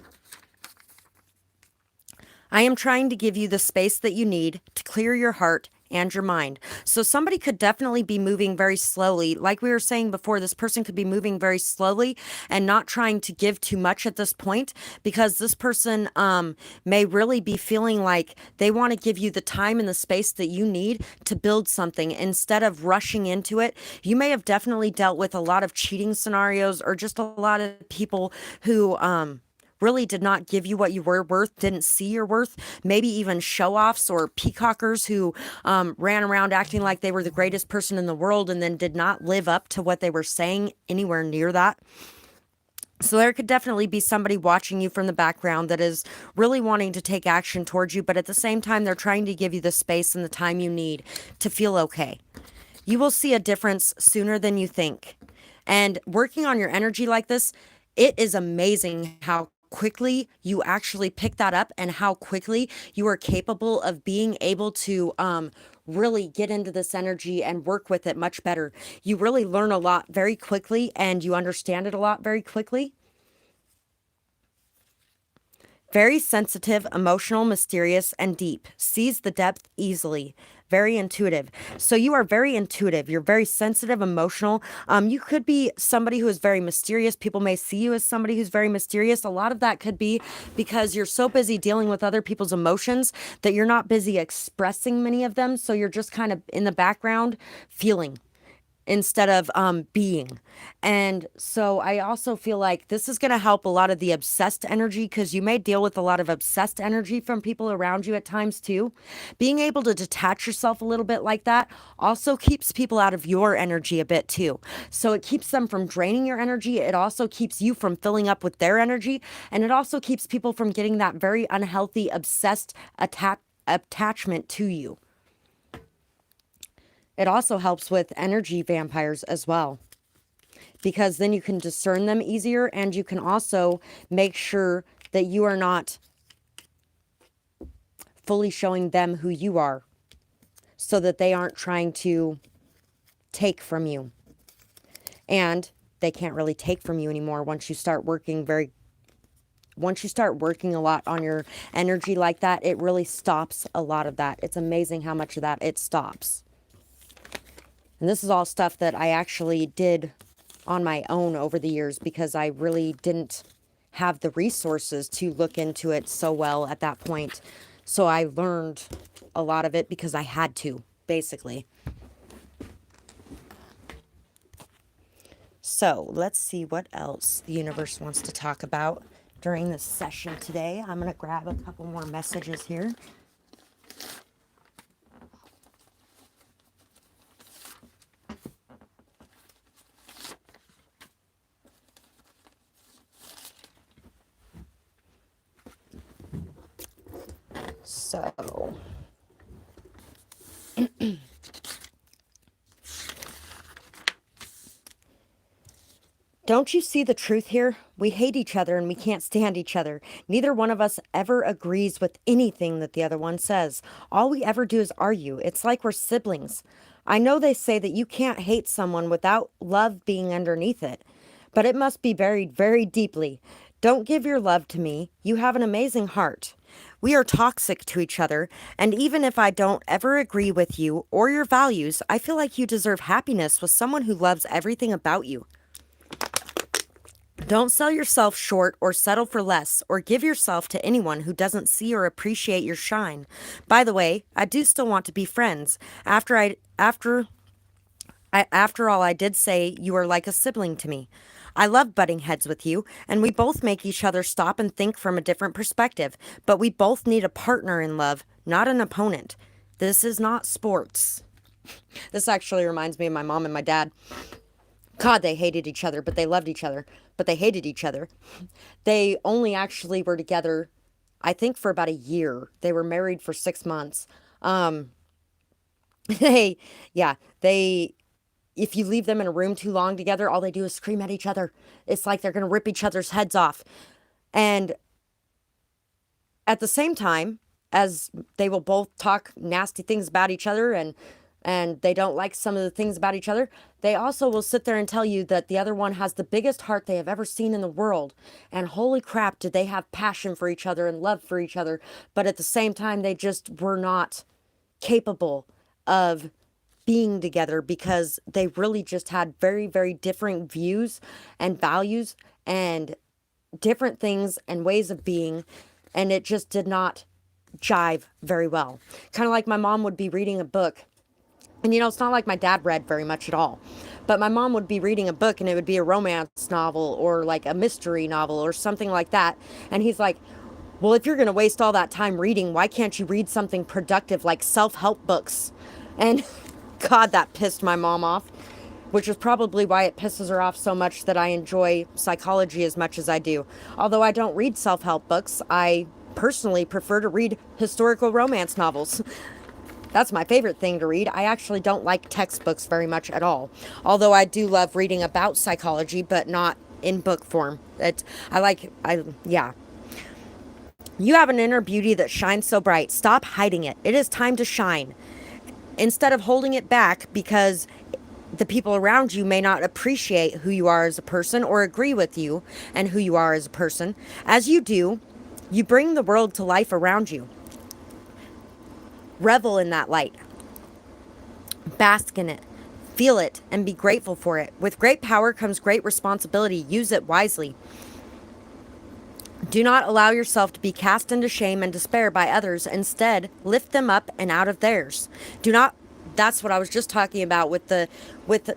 I am trying to give you the space that you need to clear your heart and your mind. So somebody could definitely be moving very slowly. Like we were saying before, this person could be moving very slowly and not trying to give too much at this point, because this person may really be feeling like they want to give you the time and the space that you need to build something instead of rushing into it. You may have definitely dealt with a lot of cheating scenarios or just a lot of people who really did not give you what you were worth, didn't see your worth, maybe even show-offs or peacockers who ran around acting like they were the greatest person in the world and then did not live up to what they were saying anywhere near that. So there could definitely be somebody watching you from the background that is really wanting to take action towards you, but at the same time, they're trying to give you the space and the time you need to feel okay. You will see a difference sooner than you think. And working on your energy like this, it is amazing how quickly you actually pick that up and how quickly you are capable of being able to really get into this energy and work with it much better. You really learn a lot very quickly and you understand it a lot very quickly. Very sensitive, emotional, mysterious, and deep. Sees the depth easily. Very intuitive. So you are very intuitive. You're very sensitive, emotional. You could be somebody who is very mysterious. People may see you as somebody who's very mysterious. A lot of that could be because you're so busy dealing with other people's emotions that you're not busy expressing many of them. So you're just kind of in the background feeling instead of being. And so I also feel like this is going to help a lot of the obsessed energy, because you may deal with a lot of obsessed energy from people around you at times too. Being able to detach yourself a little bit like that also keeps people out of your energy a bit too. So it keeps them from draining your energy. It also keeps you from filling up with their energy. And it also keeps people from getting that very unhealthy, obsessed attachment to you. It also helps with energy vampires as well, because then you can discern them easier, and you can also make sure that you are not fully showing them who you are, so that they aren't trying to take from you. And they can't really take from you anymore once you start working a lot on your energy like that. It really stops a lot of that. It's amazing how much of that it stops. And this is all stuff that I actually did on my own over the years, because I really didn't have the resources to look into it so well at that point. So I learned a lot of it because I had to, basically. So let's see what else the universe wants to talk about during this session today. I'm going to grab a couple more messages here. So, don't you see the truth here? We hate each other and we can't stand each other. Neither one of us ever agrees with anything that the other one says. All we ever do is argue. It's like we're siblings. I know they say that you can't hate someone without love being underneath it, but it must be buried very deeply. Don't give your love to me. You have an amazing heart. We are toxic to each other, and even if I don't ever agree with you or your values, I feel like you deserve happiness with someone who loves everything about you. Don't sell yourself short or settle for less or give yourself to anyone who doesn't see or appreciate your shine. By the way, I do still want to be friends. After all, I did say you are like a sibling to me. I love butting heads with you, and we both make each other stop and think from a different perspective. But we both need a partner in love, not an opponent. This is not sports. This actually reminds me of my mom and my dad. God, they hated each other, but they loved each other, but they hated each other. They only actually were together, I think, for about a year. They were married for 6 months. Um, they, yeah, they, if you leave them in a room too long together, all they do is scream at each other. It's like they're going to rip each other's heads off. And at the same time, as they will both talk nasty things about each other, and they don't like some of the things about each other, they also will sit there and tell you that the other one has the biggest heart they have ever seen in the world. And holy crap, did they have passion for each other and love for each other. But at the same time, they just were not capable of being together because they really just had very, very different views and values and different things and ways of being. And it just did not jive very well. Kind of like my mom would be reading a book. And it's not like my dad read very much at all. But my mom would be reading a book and it would be a romance novel or like a mystery novel or something like that. And he's like, well, if you're going to waste all that time reading, why can't you read something productive like self-help books? And God, that pissed my mom off, which is probably why it pisses her off so much that I enjoy psychology as much as I do. Although I don't read self-help books, I personally prefer to read historical romance novels. That's my favorite thing to read. I actually don't like textbooks very much at all. Although I do love reading about psychology, but not in book form. Yeah. You have an inner beauty that shines so bright. Stop hiding it. It is time to shine. Instead of holding it back because the people around you may not appreciate who you are as a person or agree with you and who you are as a person. As you do, you bring the world to life around you. Revel in that light. Bask in it. Feel it and be grateful for it. With great power comes great responsibility. Use it wisely. Do not allow yourself to be cast into shame and despair by others. Instead, lift them up and out of theirs. That's what I was just talking about with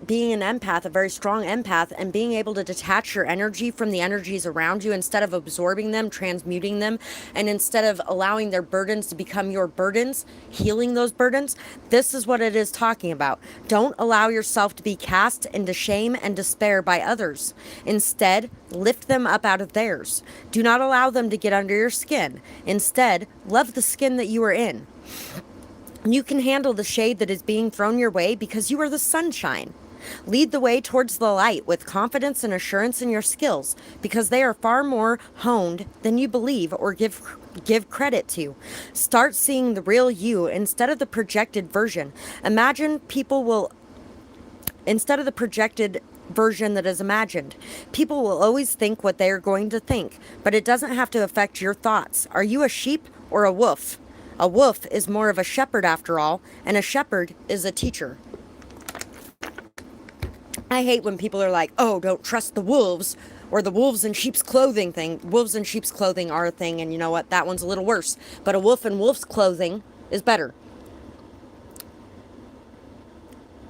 being an empath, a very strong empath, and being able to detach your energy from the energies around you instead of absorbing them, transmuting them, and instead of allowing their burdens to become your burdens, healing those burdens. This is what it is talking about. Don't allow yourself to be cast into shame and despair by others. Instead, lift them up out of theirs. Do not allow them to get under your skin. Instead, love the skin that you are in. You can handle the shade that is being thrown your way because you are the sunshine. Lead the way towards the light with confidence and assurance in your skills because they are far more honed than you believe or give credit to. Start seeing the real you instead of the projected version. Instead of the projected version that is imagined. People will always think what they are going to think, but it doesn't have to affect your thoughts. Are you a sheep or a wolf? A wolf is more of a shepherd after all, and a shepherd is a teacher. I hate when people are like, oh, don't trust the wolves, or the wolves in sheep's clothing thing. Wolves in sheep's clothing are a thing, and you know what? That one's a little worse. But a wolf in wolf's clothing is better.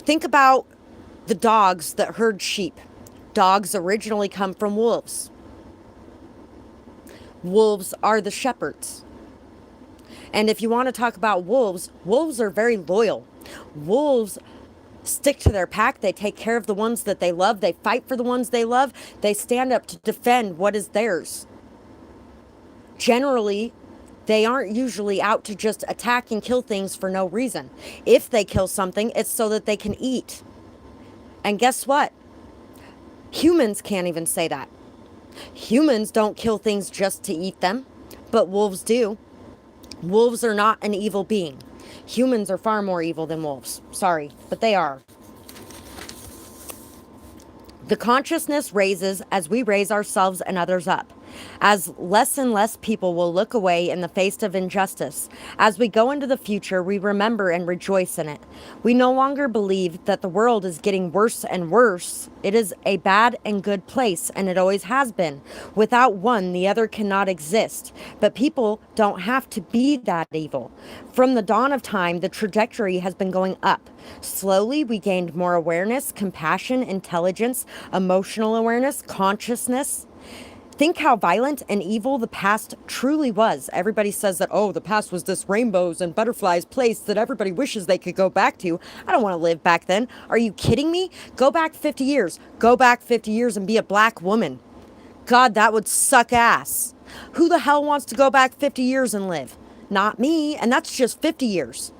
Think about the dogs that herd sheep. Dogs originally come from wolves. Wolves are the shepherds. And if you want to talk about wolves, wolves are very loyal. Wolves stick to their pack. They take care of the ones that they love. They fight for the ones they love. They stand up to defend what is theirs. Generally, they aren't usually out to just attack and kill things for no reason. If they kill something, it's so that they can eat. And guess what? Humans can't even say that. Humans don't kill things just to eat them, but wolves do. Wolves are not an evil being. Humans are far more evil than wolves. Sorry, but they are. The consciousness raises as we raise ourselves and others up. As less and less people will look away in the face of injustice. As we go into the future, we remember and rejoice in it. We no longer believe that the world is getting worse and worse. It is a bad and good place, and it always has been. Without one, the other cannot exist. But people don't have to be that evil. From the dawn of time, the trajectory has been going up. Slowly, we gained more awareness, compassion, intelligence, emotional awareness, consciousness. Think how violent and evil the past truly was. Everybody says that, oh, the past was this rainbows and butterflies place that everybody wishes they could go back to. I don't want to live back then. Are you kidding me? Go back 50 years. Go back 50 years and be a black woman. God, that would suck ass. Who the hell wants to go back 50 years and live? Not me, and that's just 50 years.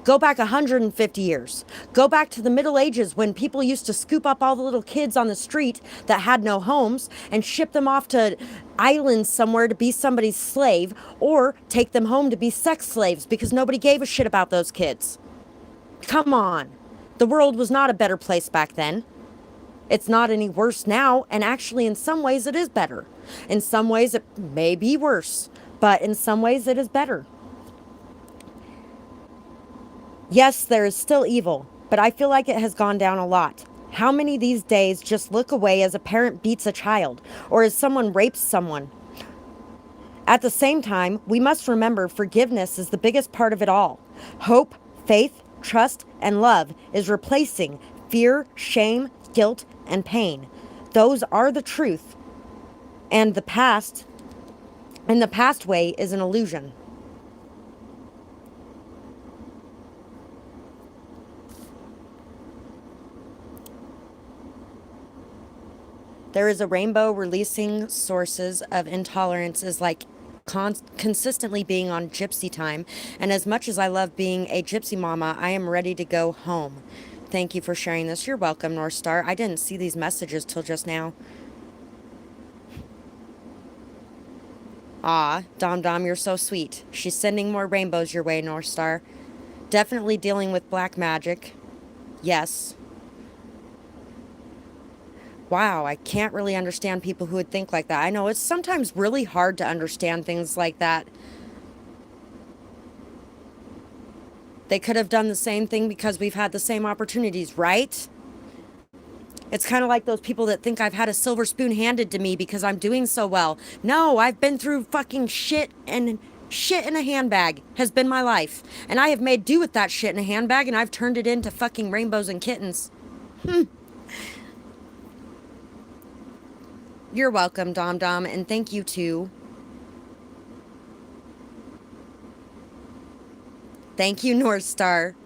Go back 150 years. Go back to the Middle Ages when people used to scoop up all the little kids on the street that had no homes and ship them off to islands somewhere to be somebody's slave, or take them home to be sex slaves because nobody gave a shit about those kids. Come on. The world was not a better place back then. It's not any worse now, and actually in some ways it is better. In some ways it may be worse, but in some ways it is better. Yes, there is still evil, but I feel like it has gone down a lot. How many these days just look away as a parent beats a child, or as someone rapes someone? At the same time, we must remember forgiveness is the biggest part of it all. Hope, faith, trust, and love is replacing fear, shame, guilt, and pain. Those are the truth. And the past way is an illusion. There is a rainbow releasing sources of intolerance is like consistently being on gypsy time. And as much as I love being a gypsy mama, I am ready to go home. Thank you for sharing this. You're welcome, North Star. I didn't see these messages till just now. Aw, Dom Dom, you're so sweet. She's sending more rainbows your way, North Star. Definitely dealing with black magic. Yes. Wow, I can't really understand people who would think like that. I know it's sometimes really hard to understand things like that. They could have done the same thing because we've had the same opportunities, right? It's kind of like those people that think I've had a silver spoon handed to me because I'm doing so well. No, I've been through fucking shit, and shit in a handbag has been my life. And I have made do with that shit in a handbag, and I've turned it into fucking rainbows and kittens. You're welcome, Dom Dom, and thank you too. Thank you, North Star.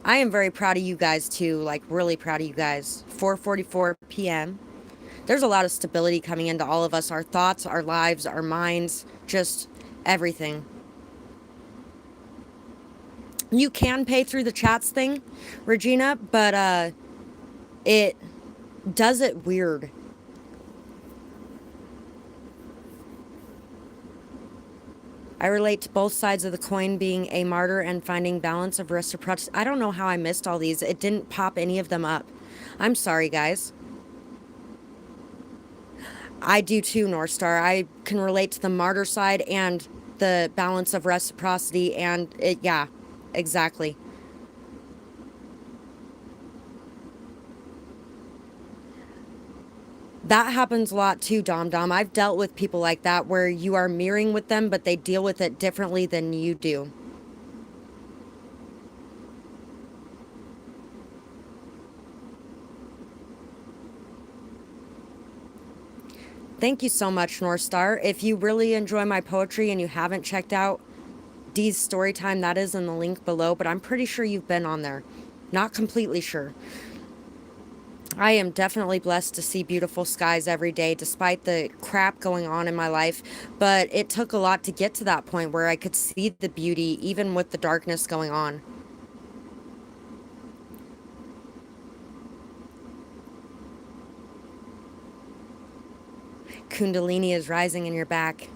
I am very proud of you guys too, like really proud of you guys. 4:44 p.m. There's a lot of stability coming into all of us, our thoughts, our lives, our minds, just everything. You can pay through the chats thing, Regina, but it does it weird. I relate to both sides of the coin, being a martyr and finding balance of reciprocity. I don't know how I missed all these. It didn't pop any of them up. I'm sorry, guys. I do too, North Star. I can relate to the martyr side and the balance of reciprocity, and it, yeah, exactly. That happens a lot too, Dom Dom. I've dealt with people like that where you are mirroring with them, but they deal with it differently than you do. Thank you so much, North Star. If you really enjoy my poetry and you haven't checked out Dee's Storytime, that is in the link below, but I'm pretty sure you've been on there. Not completely sure. I am definitely blessed to see beautiful skies every day, despite the crap going on in my life. But it took a lot to get to that point where I could see the beauty, even with the darkness going on. Kundalini is rising in your back.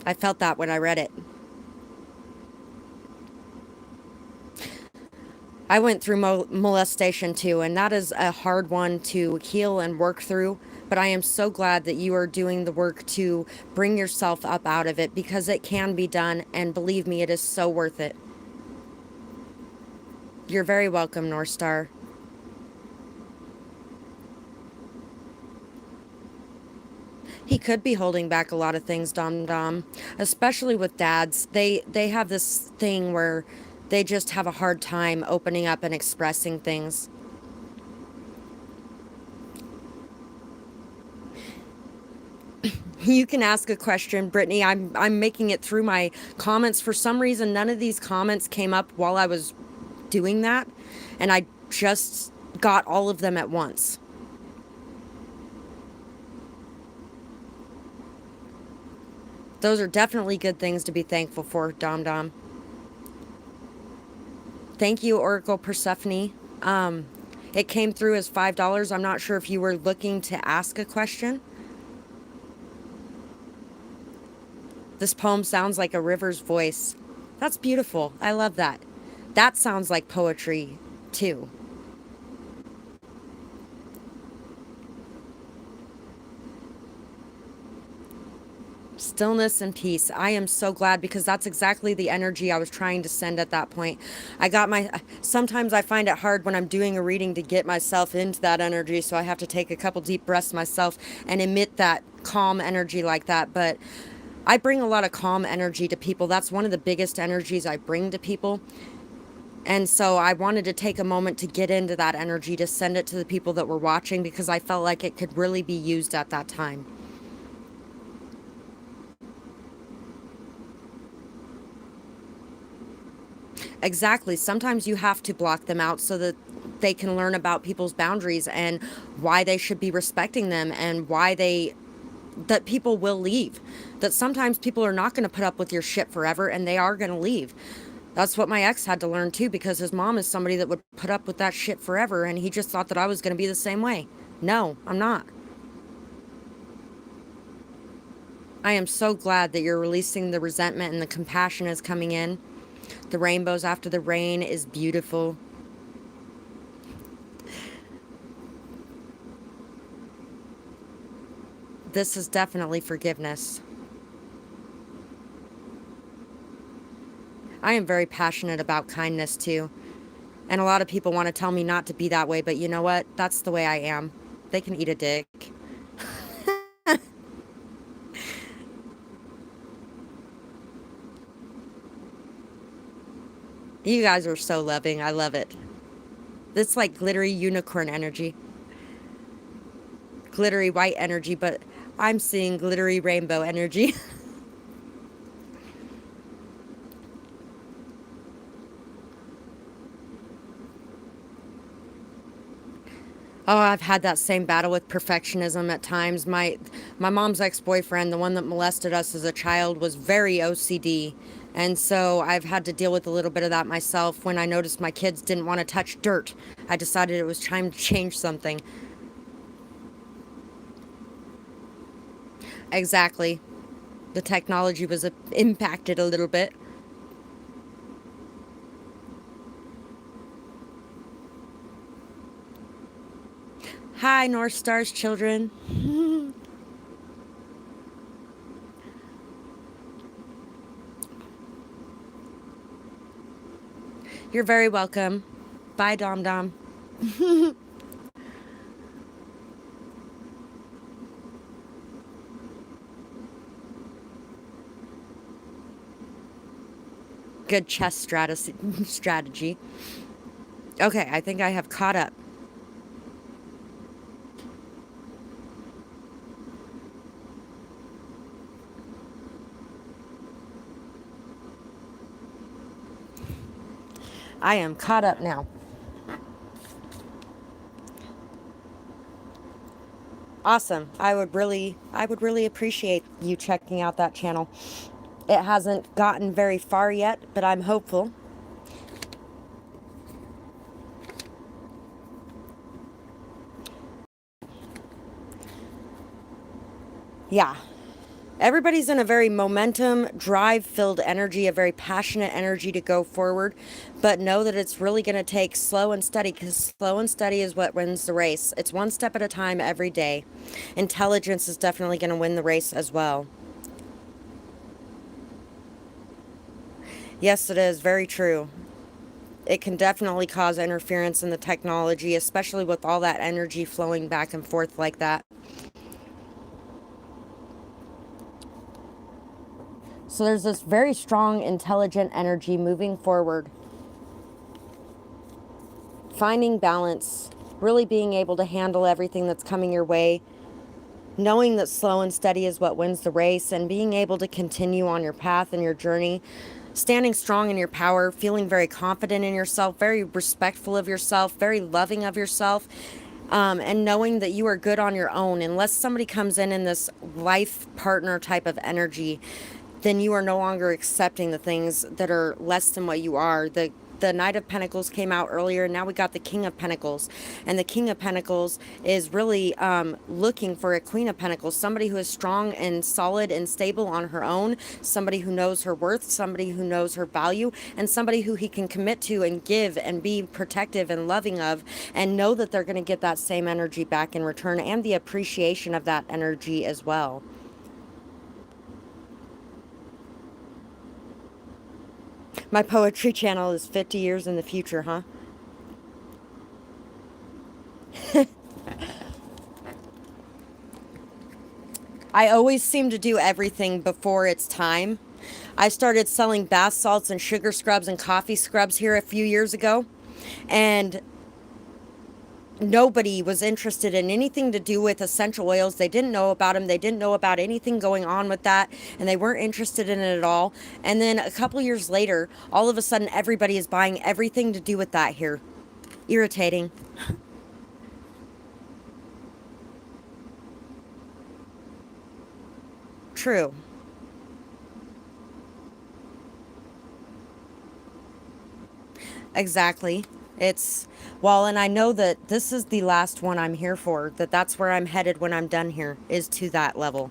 I felt that when I read it. I went through molestation too, and that is a hard one to heal and work through. But I am so glad that you are doing the work to bring yourself up out of it, because it can be done, and believe me, it is so worth it. You're very welcome, North Star. He could be holding back a lot of things, Dom Dom, especially with dads. They have this thing where they just have a hard time opening up and expressing things. You can ask a question, Brittany. I'm making it through my comments. For some reason, none of these comments came up while I was doing that, and I just got all of them at once. Those are definitely good things to be thankful for, Dom Dom. Thank you, Oracle Persephone. It came through as $5. I'm not sure if you were looking to ask a question. This poem sounds like a river's voice. That's beautiful. I love that. That sounds like poetry, too. Stillness and peace. I am so glad, because that's exactly the energy I was trying to send at that point. Sometimes I find it hard when I'm doing a reading to get myself into that energy, so I have to take a couple deep breaths myself and emit that calm energy like that. But I bring a lot of calm energy to people. That's one of the biggest energies I bring to people. And so I wanted to take a moment to get into that energy, to send it to the people that were watching, because I felt like it could really be used at that time. Exactly. Sometimes you have to block them out so that they can learn about people's boundaries and why they should be respecting them, and that people will leave. That sometimes people are not going to put up with your shit forever, and they are going to leave. That's what my ex had to learn too, because his mom is somebody that would put up with that shit forever, and he just thought that I was going to be the same way. No, I'm not. I am so glad that you're releasing the resentment and the compassion is coming in. The rainbows after the rain is beautiful. This is definitely forgiveness. I am very passionate about kindness too. And a lot of people want to tell me not to be that way, but you know what? That's the way I am. They can eat a dick. You guys are so loving. I love it. It's like glittery unicorn energy. Glittery white energy, but I'm seeing glittery rainbow energy. Oh, I've had that same battle with perfectionism at times. My mom's ex-boyfriend, the one that molested us as a child, was very OCD. And so I've had to deal with a little bit of that myself. When I noticed my kids didn't want to touch dirt, I decided it was time to change something. Exactly. The technology was impacted a little bit. Hi, North Star's children. You're very welcome. Bye, Dom Dom. Good chess strategy. Okay, I think I have caught up. I am caught up now. Awesome. I would really appreciate you checking out that channel. It hasn't gotten very far yet, but I'm hopeful. Yeah. Everybody's in a very momentum, drive-filled energy, a very passionate energy to go forward, but know that it's really going to take slow and steady, because slow and steady is what wins the race. It's one step at a time every day. Intelligence is definitely going to win the race as well. Yes, it is very true. It can definitely cause interference in the technology, especially with all that energy flowing back and forth like that. So there's this very strong, intelligent energy moving forward. Finding balance, really being able to handle everything that's coming your way. knowing that slow and steady is what wins the race, and being able to continue on your path and your journey, standing strong in your power, feeling very confident in yourself, very respectful of yourself, very loving of yourself, and knowing that you are good on your own. Unless somebody comes in this life partner type of energy, then you are no longer accepting the things that are less than what you are. The Knight of Pentacles came out earlier, and now we got the King of Pentacles. And the King of Pentacles is really looking for a Queen of Pentacles, somebody who is strong and solid and stable on her own, somebody who knows her worth, somebody who knows her value, and somebody who he can commit to and give and be protective and loving of, and know that they're going to get that same energy back in return, and the appreciation of that energy as well. My poetry channel is 50 years in the future, huh? I always seem to do everything before it's time. I started selling bath salts and sugar scrubs and coffee scrubs here a few years ago, and nobody was interested in anything to do with essential oils. They didn't know about them. They didn't know about anything going on with that, and they weren't interested in it at all. And then a couple years later, all of a sudden, everybody is buying everything to do with that here. Irritating. True. Exactly. Well, and I know that this is the last one I'm here for, that's where I'm headed when I'm done here, is to that level.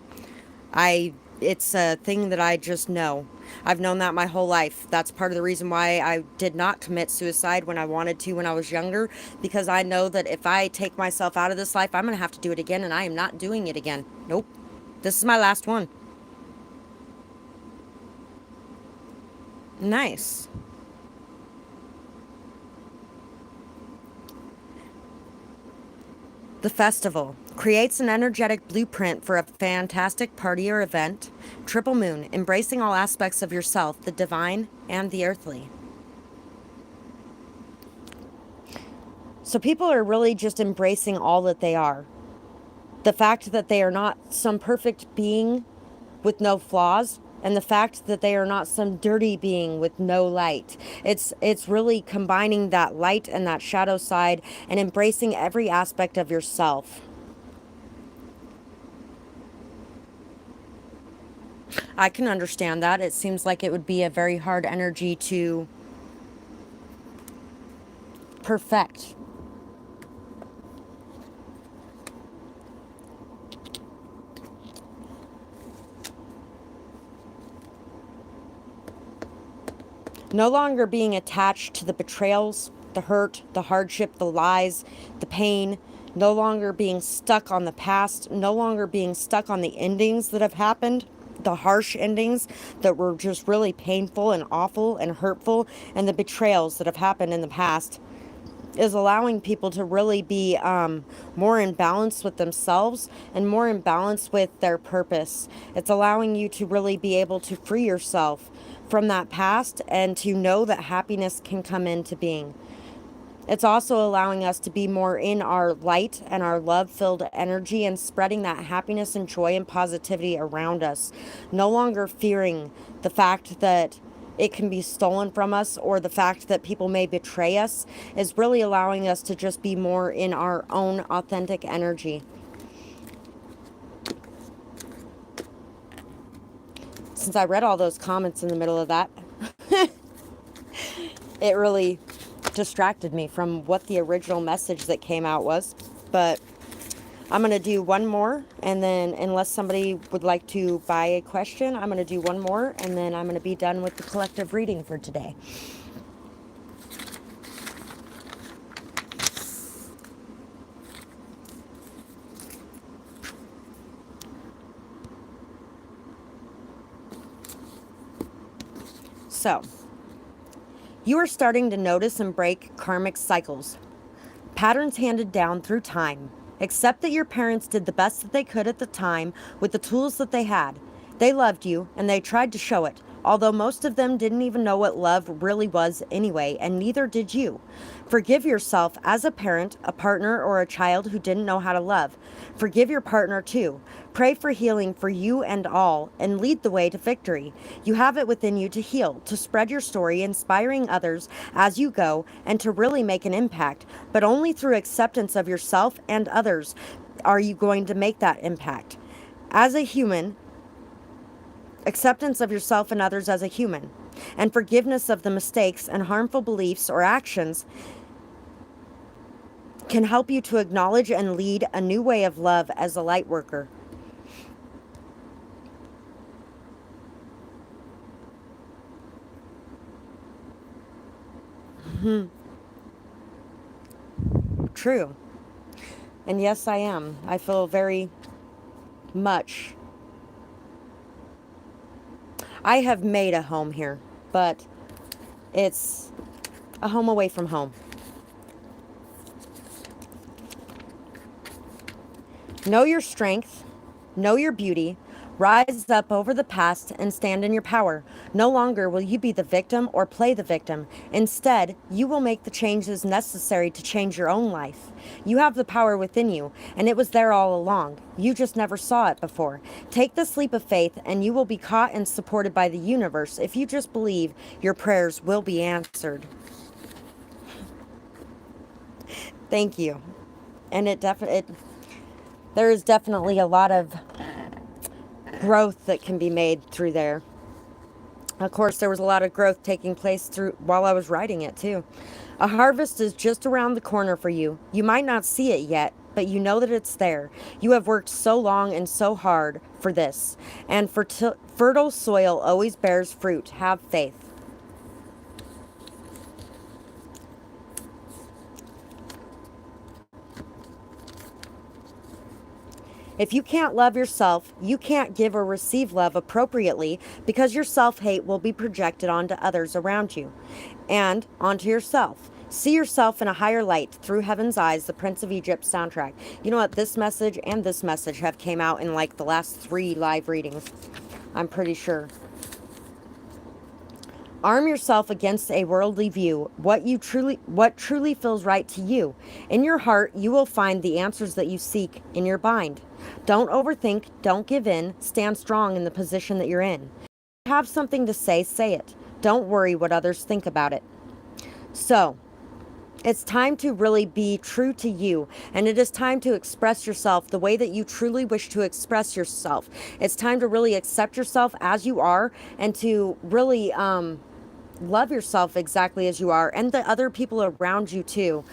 It's a thing that I just know. I've known that my whole life. That's part of the reason why I did not commit suicide when I wanted to when I was younger, because I know that if I take myself out of this life, I'm going to have to do it again, and I am not doing it again. Nope. This is my last one. Nice. The festival creates an energetic blueprint for a fantastic party or event. Triple moon, embracing all aspects of yourself, the divine and the earthly. So people are really just embracing all that they are. The fact that they are not some perfect being with no flaws, and the fact that they are not some dirty being with no light. It's really combining that light and that shadow side and embracing every aspect of yourself. I can understand that. It seems like it would be a very hard energy to perfect. No longer being attached to the betrayals, the hurt, the hardship, the lies, the pain. No longer being stuck on the past. No longer being stuck on the endings that have happened. The harsh endings that were just really painful and awful and hurtful. And the betrayals that have happened in the past. Is allowing people to really be more in balance with themselves and more in balance with their purpose. It's allowing you to really be able to free yourself from that past and to know that happiness can come into being. It's also allowing us to be more in our light and our love-filled energy and spreading that happiness and joy and positivity around us. No longer fearing the fact that it can be stolen from us or the fact that people may betray us, is really allowing us to just be more in our own authentic energy. Since I read all those comments in the middle of that, it really distracted me from what the original message that came out was. But I'm going to do one more, and then unless somebody would like to buy a question, I'm going to do one more, and then I'm going to be done with the collective reading for today. So, you are starting to notice and break karmic cycles, patterns handed down through time. Accept that your parents did the best that they could at the time with the tools that they had. They loved you, and they tried to show it. although most of them didn't even know what love really was anyway, and neither did you. Forgive yourself as a parent, a partner, or a child who didn't know how to love. Forgive your partner too. Pray for healing for you and all, and lead the way to victory. You have it within you to heal, to spread your story, inspiring others as you go, and to really make an impact. But only through acceptance of yourself and others are you going to make that impact. As a human, acceptance of yourself and others as a human, and forgiveness of the mistakes and harmful beliefs or actions can help you to acknowledge and lead a new way of love as a light worker. True. And yes, I am. I feel very much. I have made a home here, but it's a home away from home. Know your strength, know your beauty, rise up over the past and stand in your power. No longer will you be the victim or play the victim. Instead, you will make the changes necessary to change your own life. You have the power within you, and it was there all along. You just never saw it before. Take this leap of faith, and you will be caught and supported by the universe if you just believe your prayers will be answered. Thank you. And there is definitely a lot of growth that can be made through there. Of course, there was a lot of growth taking place while I was writing it too. A harvest is just around the corner for you. You might not see it yet, but you know that it's there. You have worked so long and so hard for this, and fertile soil always bears fruit. Have faith. If you can't love yourself, you can't give or receive love appropriately because your self-hate will be projected onto others around you and onto yourself. See yourself in a higher light through heaven's eyes, the Prince of Egypt soundtrack. You know what? This message and this message have came out in like the last 3 live readings. I'm pretty sure. Arm yourself against a worldly view, what truly feels right to you. In your heart, you will find the answers that you seek in your mind. Don't overthink, don't give in, stand strong in the position that you're in. If you have something to say, say it. Don't worry what others think about it. So, it's time to really be true to you, and it is time to express yourself the way that you truly wish to express yourself. It's time to really accept yourself as you are, and to really love yourself exactly as you are, and the other people around you too.